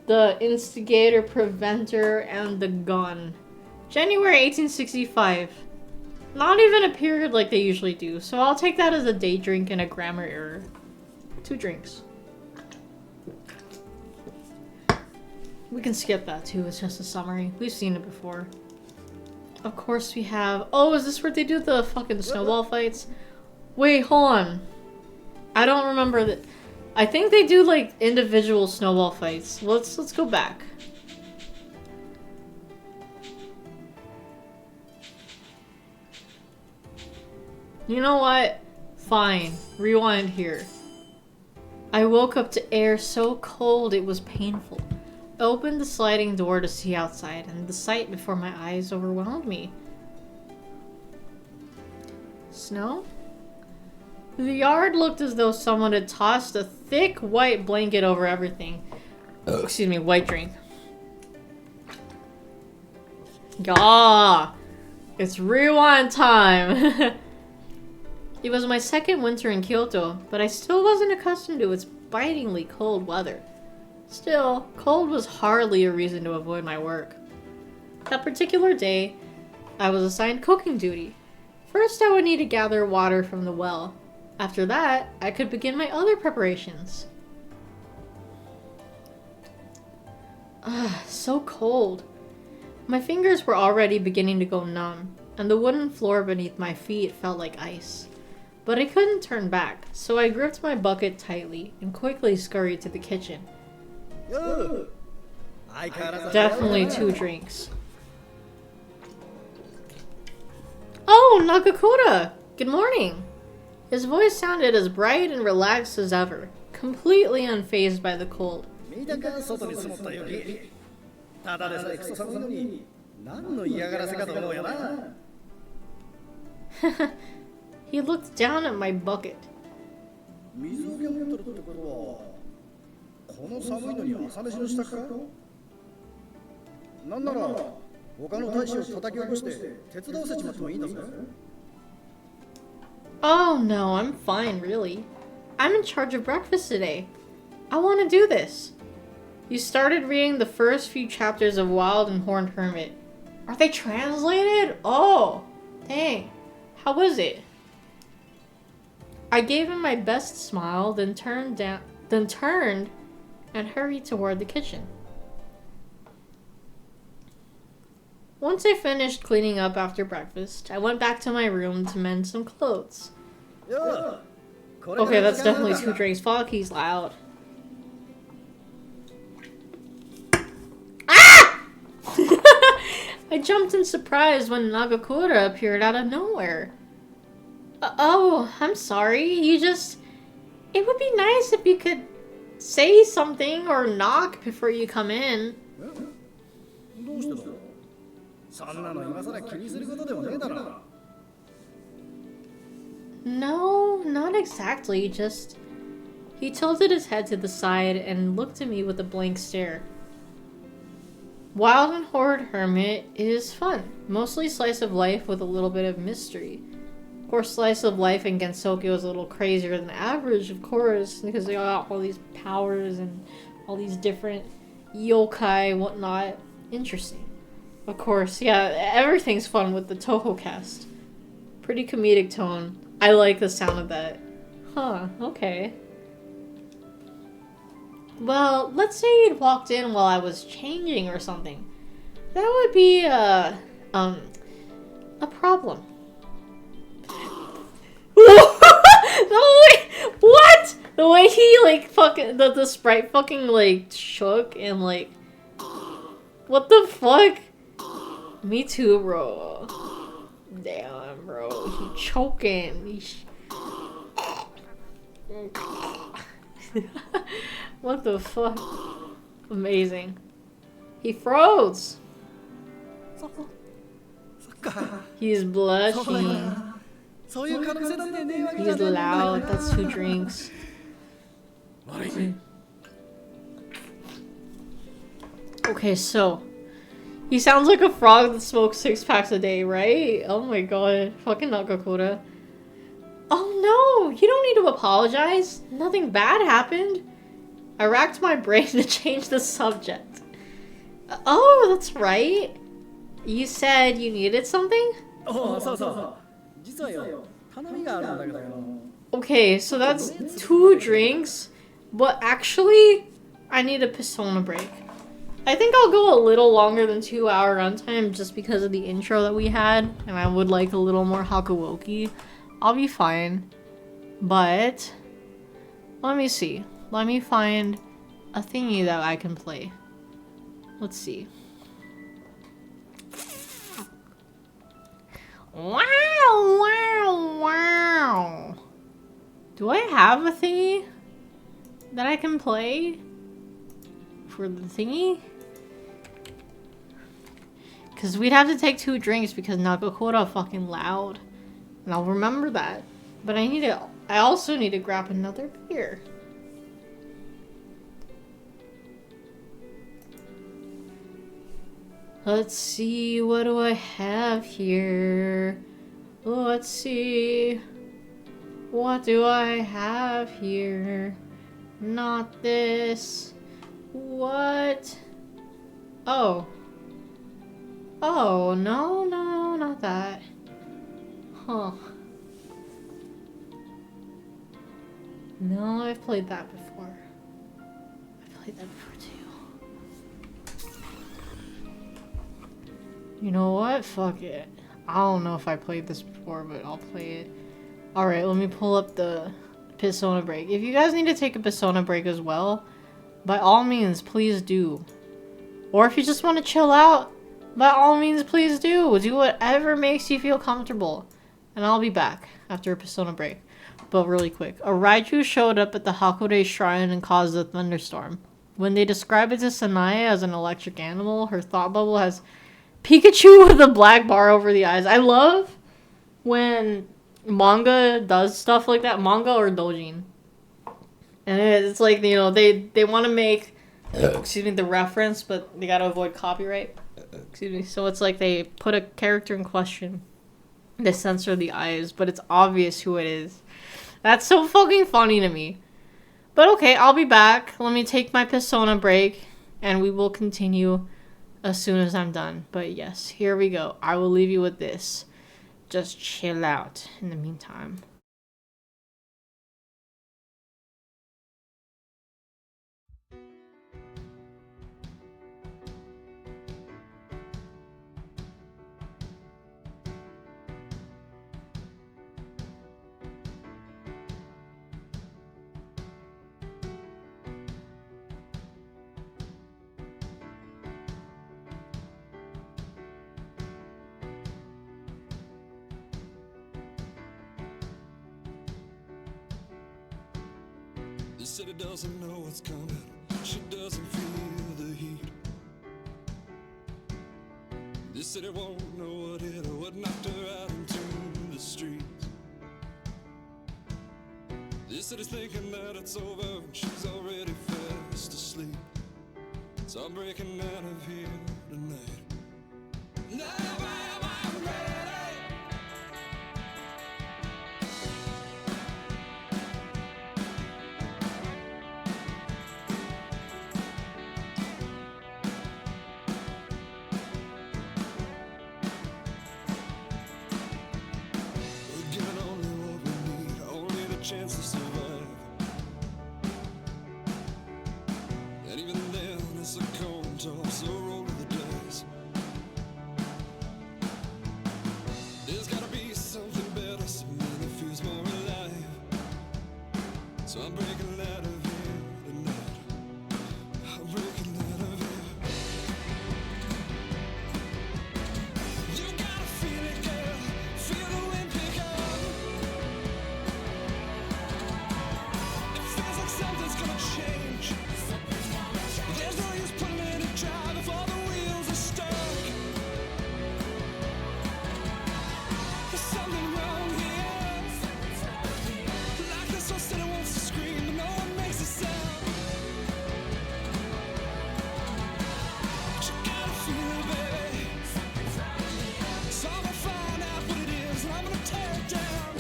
the Instigator, Preventer, and the Gun. January 1865. Not even a period like they usually do, so I'll take that as a day drink and a grammar error. 2 drinks. We can skip that too, it's just a summary. We've seen it before. Of course we have... Oh, is this where they do the fucking snowball fights? Wait, hold on. I don't remember that. I think they do like individual snowball fights. Let's go back. You know what? Fine. Rewind here. I woke up to air so cold it was painful. I opened the sliding door to see outside, and the sight before my eyes overwhelmed me. Snow? The yard looked as though someone had tossed a thick white blanket over everything. Oh, excuse me, white drink. Gah! It's rewind time! It was my second winter in Kyoto, but I still wasn't accustomed to its bitingly cold weather. Still, cold was hardly a reason to avoid my work. That particular day, I was assigned cooking duty. First, I would need to gather water from the well. After that, I could begin my other preparations. So cold. My fingers were already beginning to go numb, and the wooden floor beneath my feet felt like ice. But I couldn't turn back, so I gripped my bucket tightly and quickly scurried to the kitchen. Definitely 2 drinks. Oh, Nagakura! Good morning! His voice sounded as bright and relaxed as ever, completely unfazed by the cold. He looked down at my bucket. Oh no, I'm fine, really. I'm in charge of breakfast today. I want to do this. You started reading the first few chapters of Wild and Horned Hermit. Are they translated? Oh, dang. How was it? I gave him my best smile, then turned and hurried toward the kitchen. Once I finished cleaning up after breakfast, I went back to my room to mend some clothes. Okay, that's definitely 2 drinks. Fuck, he's loud. Ah! I jumped in surprise when Nagakura appeared out of nowhere. Oh, I'm sorry. It would be nice if you could say something or knock before you come in. No, not exactly, just... He tilted his head to the side and looked at me with a blank stare. Wild and Horrid Hermit is fun. Mostly slice of life with a little bit of mystery. Of course, slice of life in Gensokyo is a little crazier than average, of course, because they got all these powers and all these different yokai and whatnot. Interesting. Of course, yeah, everything's fun with the Toho cast. Pretty comedic tone. I like the sound of that. Huh, okay. Well, let's say you'd walked in while I was changing or something. That would be, a problem. What? The way he, like, fucking, the sprite fucking, like, shook and, like, what the fuck? Me too, bro. Damn, bro. He choking. What the fuck? Amazing. He froze. He's blushing. He's loud. That's 2 drinks. Okay, so he sounds like a frog that smokes 6 packs a day, right? Oh my god. Fucking Nakakura. Oh no! You don't need to apologize. Nothing bad happened. I racked my brain to change the subject. Oh, that's right. You said you needed something? Okay, so that's 2 drinks, but actually, I need a Persona break. I think I'll go a little longer than 2-hour runtime just because of the intro that we had, and I would like a little more Hakuoki. I'll be fine, but let me see. Let me find a thingy that I can play. Let's see. Wow. Do I have a thingy that I can play for the thingy? Because we'd have to take 2 drinks because Nagakura fucking loud. And I'll remember that. But I also need to grab another beer. Let's see, what do I have here? Let's see. What do I have here? Not this. What? Oh. Oh, no, not that. Huh. No, I've played that before. I've played that before too. You know what? Fuck it. I don't know if I played this before, but I'll play it. Alright, let me pull up the Persona break. If you guys need to take a Persona break as well, by all means, please do. Or if you just want to chill out, by all means, please do. Do whatever makes you feel comfortable. And I'll be back after a Persona break. But really quick. A Raiju showed up at the Hakure Shrine and caused a thunderstorm. When they describe it to Sanae as an electric animal, her thought bubble has Pikachu with a black bar over the eyes. I love when manga does stuff like that. Manga or doujin. And it's like, you know, they want to make, excuse me, the reference, but they gotta avoid copyright. Excuse me. So it's like they put a character in question. They censor the eyes, but it's obvious who it is. That's so fucking funny to me. But okay, I'll be back. Let me take my Persona break, and we will continue as soon as I'm done. But yes, here we go. I will leave you with this. Just chill out in the meantime. The city doesn't know what's coming. She doesn't feel the heat. This city won't know what hit her, what knocked her out into the streets. This city's thinking that it's over and she's already fast asleep. So I'm breaking out of here tonight. Now I'm ready. Chance to survive. So I'm breaking out of here tonight. I'm breaking out of here. You gotta feel it, girl. Feel the wind pick up. It feels like something's gonna change. There's no use putting in a drive if all the wheels are stuck. There's something wrong here. Like this one said it wants to scream, but no one makes a sound. But you gotta feel it, baby. So I'm gonna find out what it is, and I'm gonna tear it down.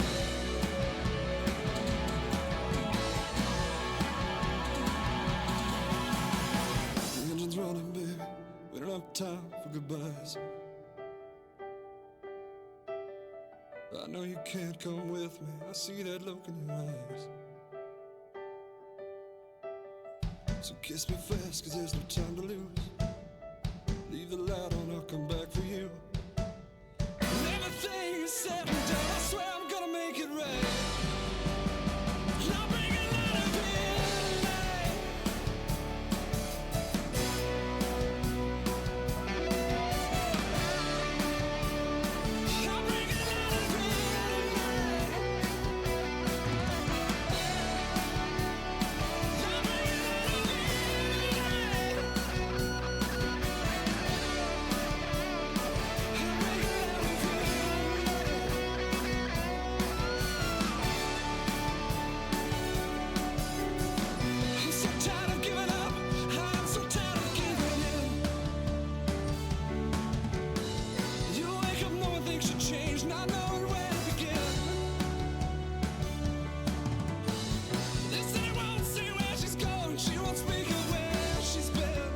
The engine's running, baby. We don't have time for goodbyes. I know you can't come with me. I see that look in your eyes. So kiss me fast, 'cause there's no time to lose. Leave the light on, I'll come back for you. And everything is said and done, I swear I'm gonna make it right. And I'll bring it out of here tonight. I'll bring it out of here tonight. I'll bring it out of here I'm so tired of giving up. I'm so tired of giving in. You wake up knowing things should change, not knowing where to begin. They said I won't see where she's going. She won't speak of where she's been.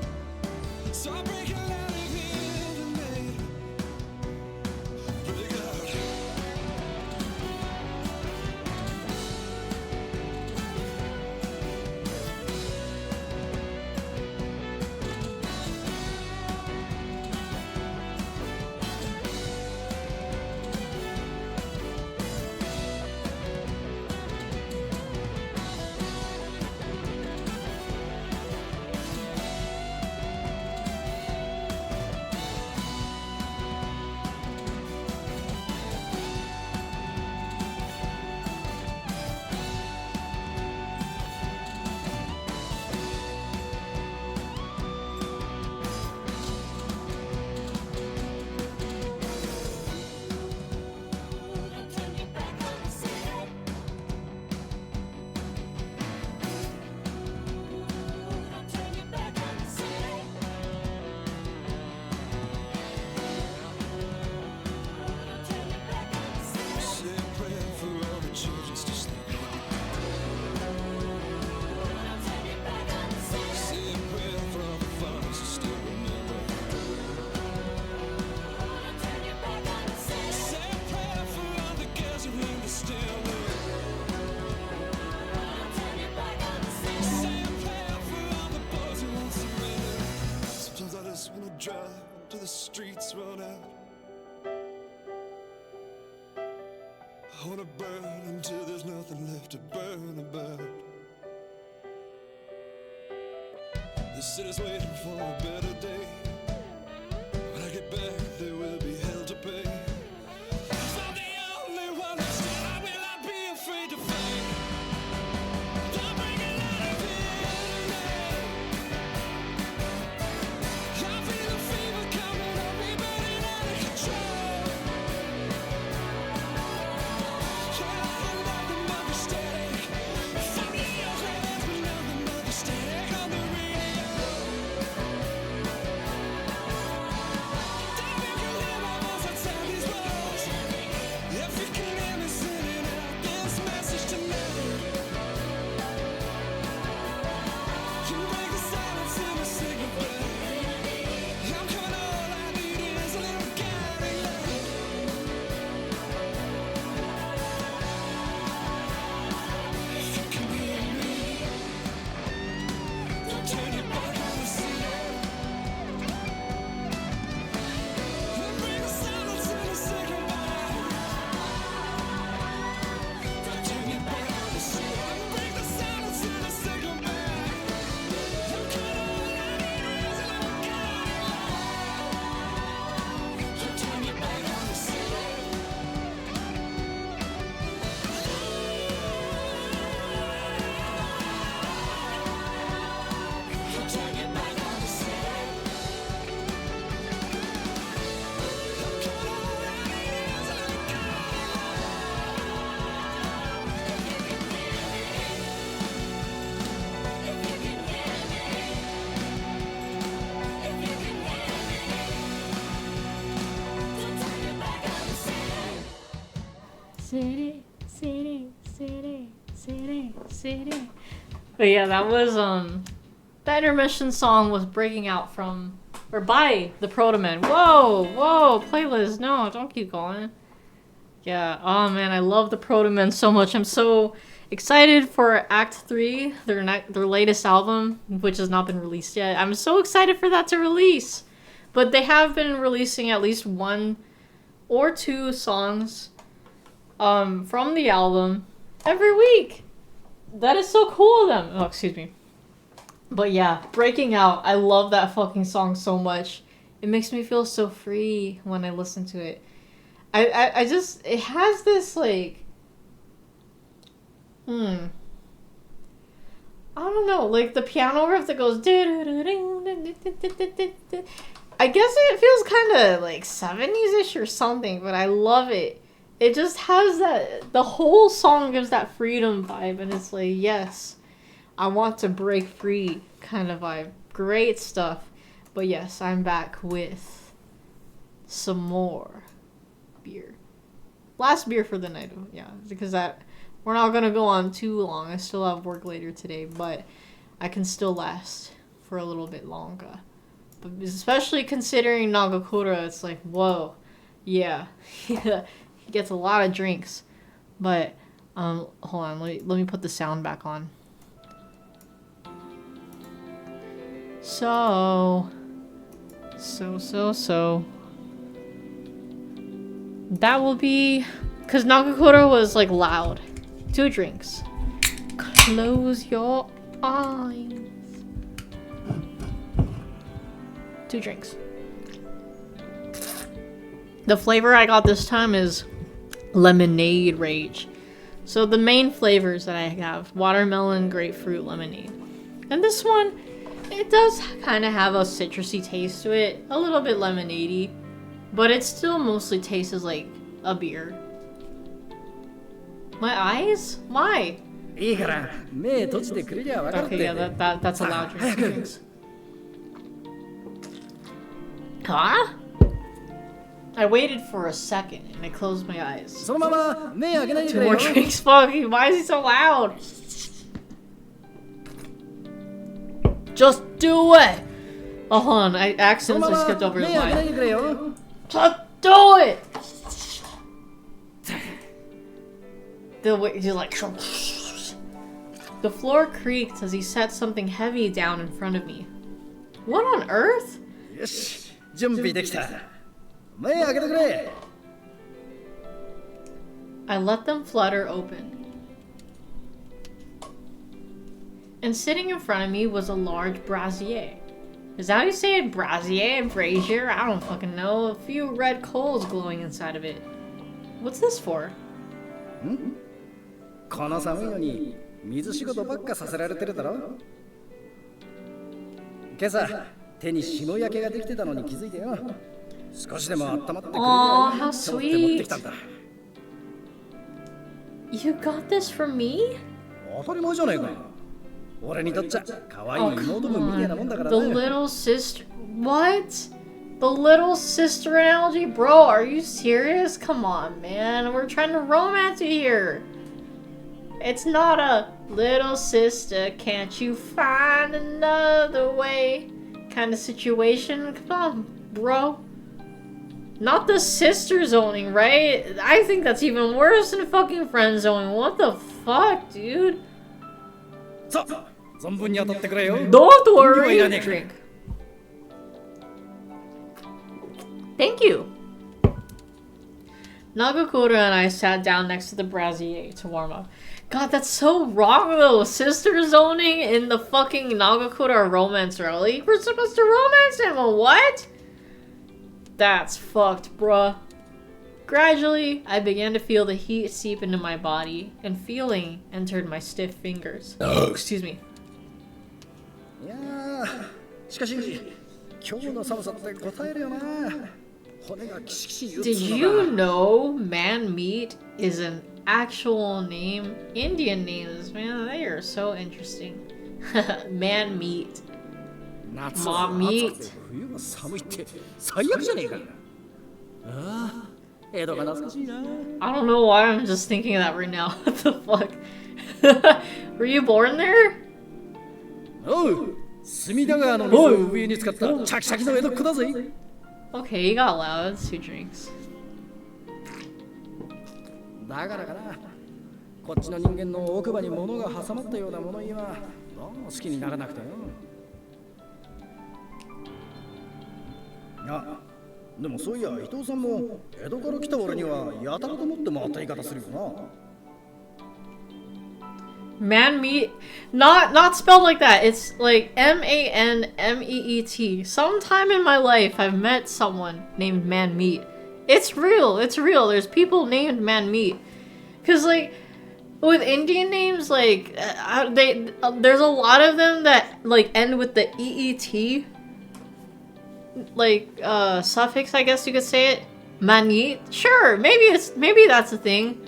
So I'm breaking out of here tonight. Break out. Say a prayer for all the children still sleeping. Say a prayer for all the fathers who still remember. Say a prayer for all the girls who remember still live. Say a prayer for all the boys who won't surrender. Sometimes I just wanna drive till the streets run out. I wanna burn until there's nothing left to burn about. The city's waiting for a better day. When I get back, there will be hell to pay. If I'm the only one that's dead, I will not be afraid to fight. I'll bring it out of here tonight. I feel the fever coming on me, burning out of control. Yeah, nothing but the static. From the ears, there's been nothing but the static on the radio. city, city, city, city, city. But yeah, that was the intermission song was breaking out from or by the Protomen. Whoa, playlist. No, don't keep going. Yeah, oh man, I love the Protomen so much. I'm so excited for Act 3, their latest album, which has not been released yet. I'm so excited for that to release. But they have been releasing at least 1 or 2 songs from the album every week. That is so cool of them. Oh, excuse me. But yeah, Breaking Out. I love that fucking song so much. It makes me feel so free when I listen to it. I just, it has this like, I don't know, like the piano riff that goes, I guess it feels kind of like 70s-ish or something, but I love it. It just has that, the whole song gives that freedom vibe, and it's like, yes, I want to break free kind of vibe. Great stuff. But yes, I'm back with some more beer. Last beer for the night, yeah, because we're not gonna go on too long. I still have work later today, but I can still last for a little bit longer. But especially considering Nagakura, it's like, whoa, yeah, he gets a lot of drinks. But hold on, let me put the sound back on. So that will be, because Nagakura was like loud. 2 drinks. Close your eyes. 2 drinks. The flavor I got this time is Lemonade Rage. So the main flavors that I have, watermelon, grapefruit, lemonade. And this one, it does kind of have a citrusy taste to it. A little bit lemonade-y. But it still mostly tastes like a beer. My eyes? Why? Okay, yeah, that's a loud drink. Huh? I waited for a second and I closed my eyes. 2 more drinks, fucking. Why is he so loud? Just do it! Oh, hold on. I accidentally skipped over his line. Just do it! The way he's like. The floor creaked as he set something heavy down in front of me. What on earth? I let them flutter open. And sitting in front of me was a large brazier. Is that how you say it? Brazier? Brazier? I don't fucking know. A few red coals glowing inside of it. What's this for? この寒いのに水仕事ばっかさせられてるだろ。今朝手に霜焼けができてたのに気づいてよ。少しでも温まってくれるように持ってきたんだ。You got this for me? 当たり前じゃねえか。俺にとっちゃ可愛い妹分みたいなもんだからね。The little sister. What? The little sister analogy? Bro, are you serious? Come on, man. We're trying to romance you here. It's not a little sister, can't you find another way kind of situation. Come on, bro. Not the sister zoning, right? I think that's even worse than fucking friend zoning. What the fuck, dude? Don't worry. Drink. Thank you. Nagakura and I sat down next to the brazier to warm up. God, that's so wrong though. Sister zoning in the fucking Nagakura romance rally. We're supposed to romance him, or what? That's fucked, bruh. Gradually, I began to feel the heat seep into my body, and feeling entered my stiff fingers. Excuse me. Did you know man meat is an actual name? Indian names, man, they are so interesting. Man meat. Mom meat. 江戸が懐かしいな。 I don't know why I'm just thinking of that right now. What the fuck? Were you born there? おう、隅田川の水を上に使ったチャキチャキの江戸っ子だぜ。 Okay, he got loud. 2 drinks. だからかな、こっちの人間の奥歯に物が挟まったような物言いはどうも好きにならなくてよ。あ、でもそういや伊藤さんも江戸から来た俺にはやたらと持って回った言い方するよな。 Man meat, not spelled like that. It's like MANMEET. Sometime in my life, I've met someone named Man Meat. It's real. It's real. There's people named Man Meat. Cause like with Indian names, like there's a lot of them that like end with the EET, like suffix. I guess you could say it. Manit. Sure, maybe that's a thing.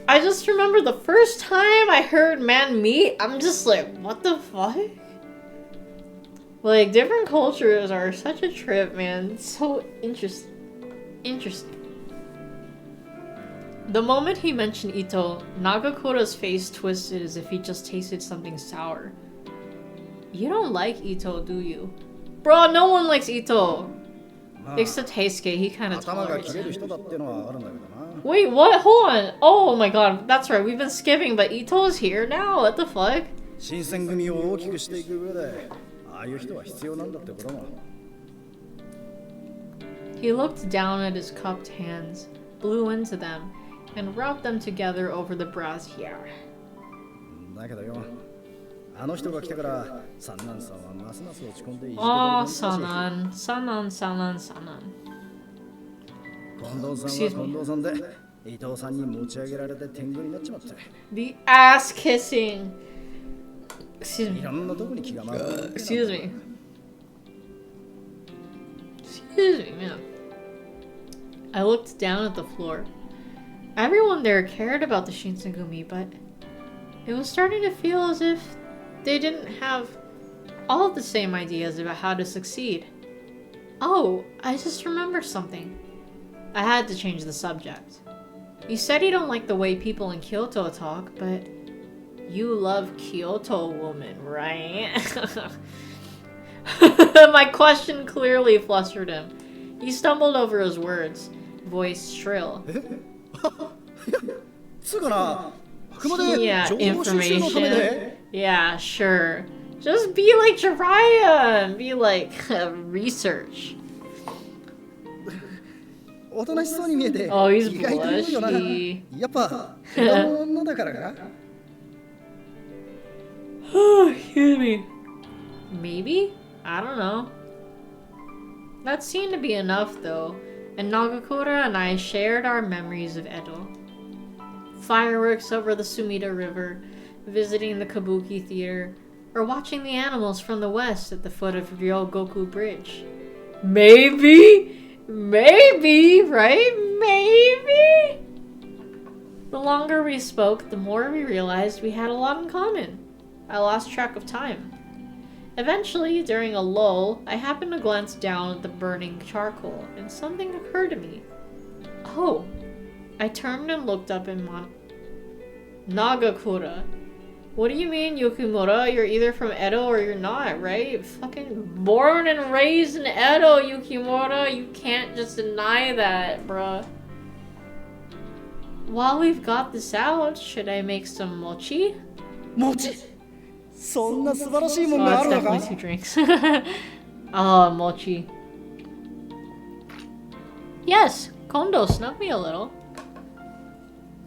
I just remember the first time I heard man meat, I'm just like, what the fuck? Like, different cultures are such a trip, man. It's so interesting. The moment he mentioned Ito, Nagakura's face twisted as if he just tasted something sour. You don't like Ito, do you? Bro, no one likes Ito. Except Heisuke, he kind of tolerates him. Wait, what? Hold on. Oh my god, that's right. We've been skipping, but Ito's here now. What the fuck? He looked down at his cupped hands, blew into them, and rubbed them together over the brassiere. Oh, Sanan. Excuse me. The ass kissing. Excuse me. Excuse me. Excuse me, man. I looked down at the floor. Everyone there cared about the Shinsengumi, but it was starting to feel as if they didn't have all of the same ideas about how to succeed. Oh, I just remembered something. I had to change the subject. You said you don't like the way people in Kyoto talk, but you love Kyoto woman, right? My question clearly flustered him. He stumbled over his words, voice shrill. Yeah, information. Yeah, sure. Just be like Jiraiya and be like, research. Oh, he's blushy. Excuse me. Maybe? I don't know. That seemed to be enough, though, and Nagakura and I shared our memories of Edo. Fireworks over the Sumida River, visiting the Kabuki Theater, or watching the animals from the west at the foot of Ryogoku Bridge. Maybe? Maybe, right? Maybe? The longer we spoke, the more we realized we had a lot in common. I lost track of time. Eventually, during a lull, I happened to glance down at the burning charcoal, and something occurred to me. Oh. I turned and looked up in Nagakura. What do you mean, Yukimura? You're either from Edo or you're not, right? Fucking born and raised in Edo, Yukimura. You can't just deny that, bruh. While we've got this out, should I make some mochi? Mochi? Oh, it's definitely 2 drinks. Oh, mochi. Yes, Kondo snuck me a little.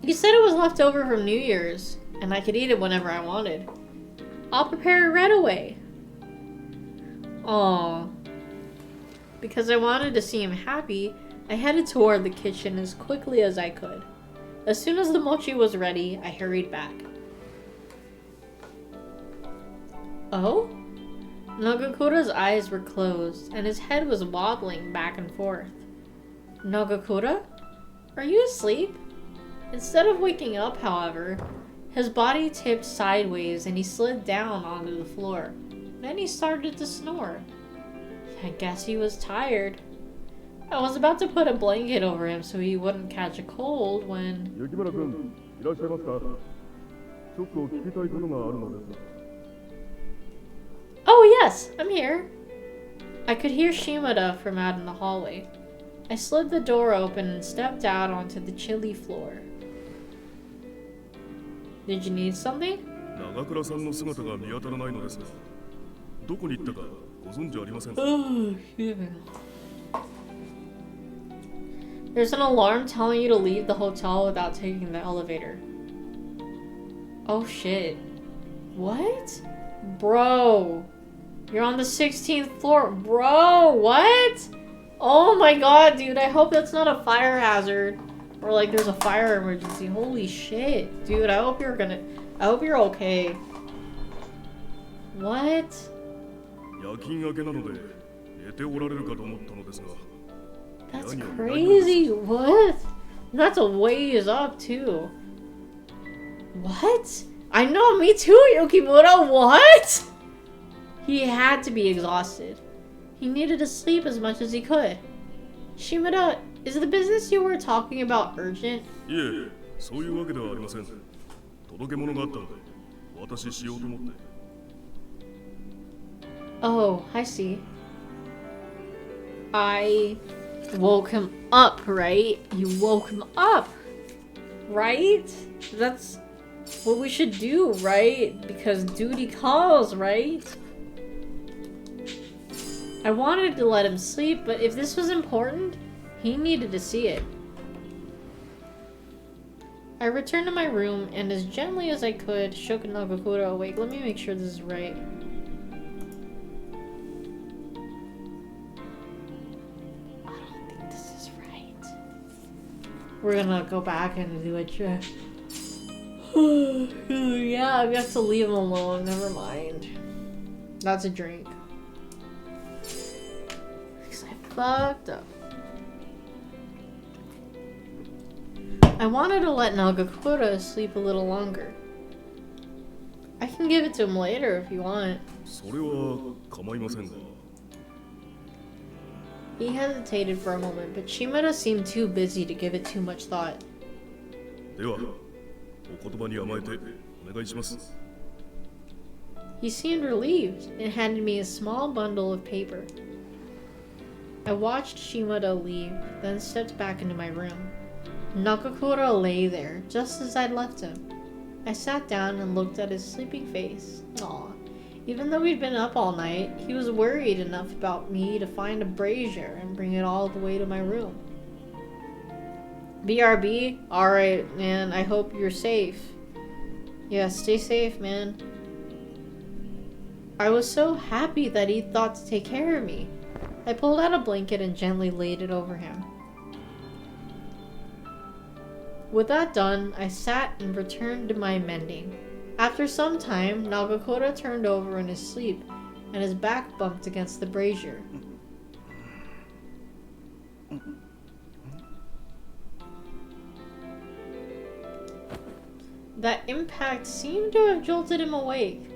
He said it was left over from New Year's, and I could eat it whenever I wanted. I'll prepare it right away. Aww. Because I wanted to see him happy, I headed toward the kitchen as quickly as I could. As soon as the mochi was ready, I hurried back. Oh? Nagakura's eyes were closed, and his head was wobbling back and forth. Nagakura? Are you asleep? Instead of waking up, however, his body tipped sideways and he slid down onto the floor. Then he started to snore. I guess he was tired. I was about to put a blanket over him so he wouldn't catch a cold when... 雪村君、いらっしゃいますか。ちょっと聞きたいことがあるのです。Oh yes, I'm here. I could hear Shimada from out in the hallway. I slid the door open and stepped out onto the chilly floor. Did you need something? 長倉さんの姿が見当たらないのですが、どこに行ったかご存知ありませんか。 Oh, yeah. There's an alarm telling you to leave the hotel without taking the elevator. Oh shit. What? Bro. You're on the 16th floor. Bro, what? Oh my god, dude. I hope that's not a fire hazard. Or like there's a fire emergency. Holy shit. Dude, I hope you're okay. What? 夜勤明けなので寝ておられるかと思ったのですが。 That's crazy. What? That's a ways up too. What? I know, me too, Yukimura. What? He had to be exhausted. He needed to sleep as much as he could. Shimada, is the business you were talking about urgent? いえ、そういうわけではありません。届け物があったので、私しようと思って。 Oh, I see. I woke him up, right? You woke him up, right? That's what we should do, right? Because duty calls, right? I wanted to let him sleep, but if this was important, he needed to see it. I returned to my room and as gently as I could shook Nagakura awake. Let me make sure this is right. We're gonna go back and do a check. Yeah, I have to leave him alone. Never mind. That's a drink. Because I fucked up. I wanted to let Nagakura sleep a little longer. I can give it to him later if you want. それは構いませんが。 He hesitated for a moment, but Shimada seemed too busy to give it too much thought. では、お言葉に甘えてお願いします。 He seemed relieved and handed me a small bundle of paper. I watched Shimada leave, then stepped back into my room. Nakakura lay there, just as I'd left him. I sat down and looked at his sleeping face. Aw. Even though we'd been up all night, he was worried enough about me to find a brazier and bring it all the way to my room. BRB? Alright, man, I hope you're safe. Yeah, stay safe, man. I was so happy that he thought to take care of me. I pulled out a blanket and gently laid it over him. With that done, I sat and returned to my mending. After some time, Nagakura turned over in his sleep, and his back bumped against the brazier. That impact seemed to have jolted him awake.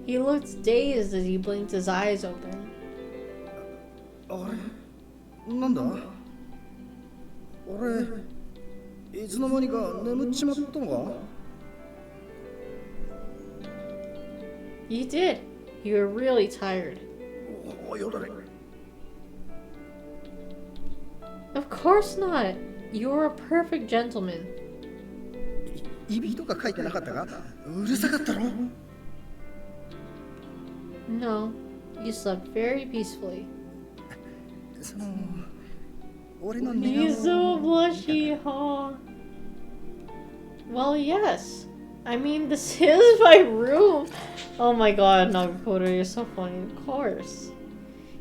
He looked dazed as he blinked his eyes open. あれなんだ俺いつの間にか眠っちまったのか You did. You were really tired. およだれ Of course not. You were a perfect gentleman. いびきとか書いてなかったかうるさかったろ No, you slept very peacefully. その俺の He's so blushy, huh? Well, yes. I mean, this is my room. Oh my god, Nagakura, you're so funny. Of course.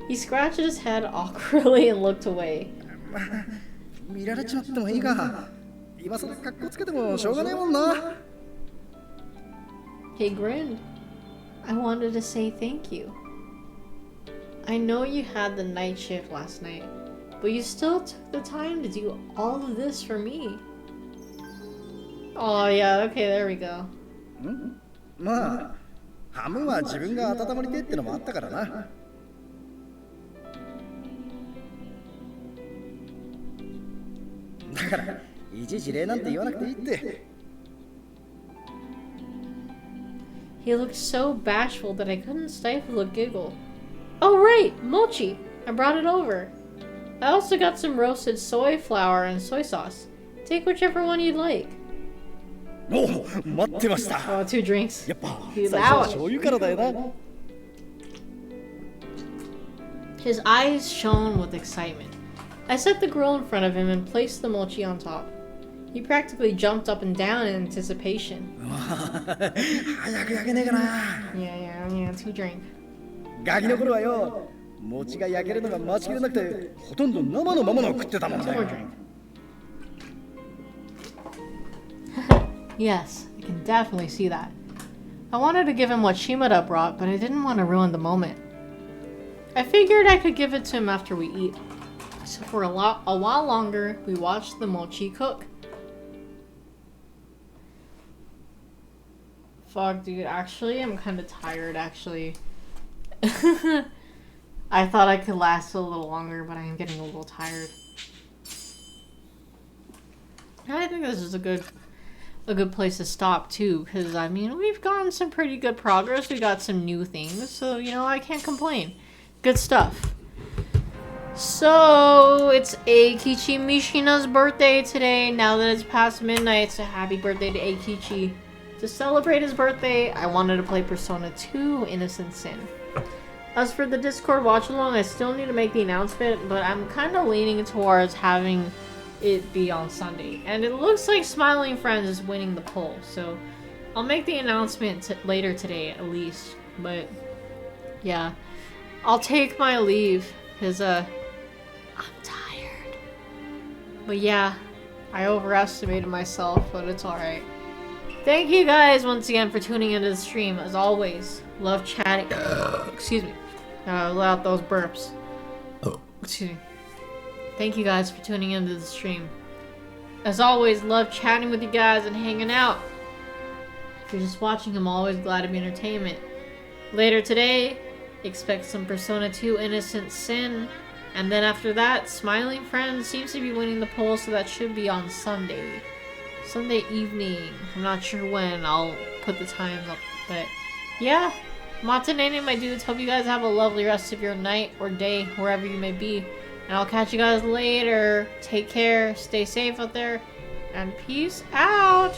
He scratched his head awkwardly and looked away. 見られちまってもいいが今さら格好つけてもしょうがねえもんな He grinned. I wanted to say thank you. I know you had the night shift last night, but you still took the time to do all of this for me. Oh yeah, okay, there we go. まあ半分は自分が温まりてえってのもあったからなからいちいち礼なんて言わなくていいって。 He looked so bashful that I couldn't stifle a giggle. Oh right, mochi! I brought it over. I also got some roasted soy flour and soy sauce. Take whichever one you'd like. おお、待ってました。 Oh, 2 drinks. やっぱ He's 最初は out. 醤油からだよな。 His eyes shone with excitement. I set the grill in front of him and placed the mochi on top. He practically jumped up and down in anticipation. 早く焼けねえかな。 Yeah, 2 drink. ガキの頃はよ、餅が焼けるのが待ちきれなくて、ほとんど生のままの食ってたもんだ 2 more よ。 drink. Yes, I can definitely see that. I wanted to give him what Shimada brought, but I didn't want to ruin the moment. I figured I could give it to him after we eat. So for a while longer, we watched the mochi cook. Fuck, dude, actually, I'm kind of tired, actually. I thought I could last a little longer, but I am getting a little tired. I think this is a good place to stop, too, because, I mean, we've gotten some pretty good progress. We got some new things, so, you know, I can't complain. Good stuff. So, it's Eikichi Mishina's birthday today. Now that it's past midnight, so happy birthday to Eikichi. To celebrate his birthday, I wanted to play Persona 2 Innocent Sin. As for the Discord watch-along, I still need to make the announcement, but I'm kind of leaning towards having it be on Sunday. And it looks like Smiling Friends is winning the poll, so I'll make the announcement later today at least. But, yeah. I'll take my leave, because, I'm tired. But yeah, I overestimated myself, but it's alright. Thank you guys once again for tuning into the stream. As always, love chatting. Excuse me. Let out those burps. Excuse me. Thank you guys for tuning into the stream. As always, love chatting with you guys and hanging out. If you're just watching, I'm always glad to be entertainment. Later today, expect some Persona 2 Innocent Sin. And then after that, Smiling Friends seems to be winning the poll, so that should be on Sunday. Sunday evening. I'm not sure when. I'll put the times up. But yeah. Matanene, my dudes. Hope you guys have a lovely rest of your night or day, wherever you may be. And I'll catch you guys later. Take care. Stay safe out there. And peace out.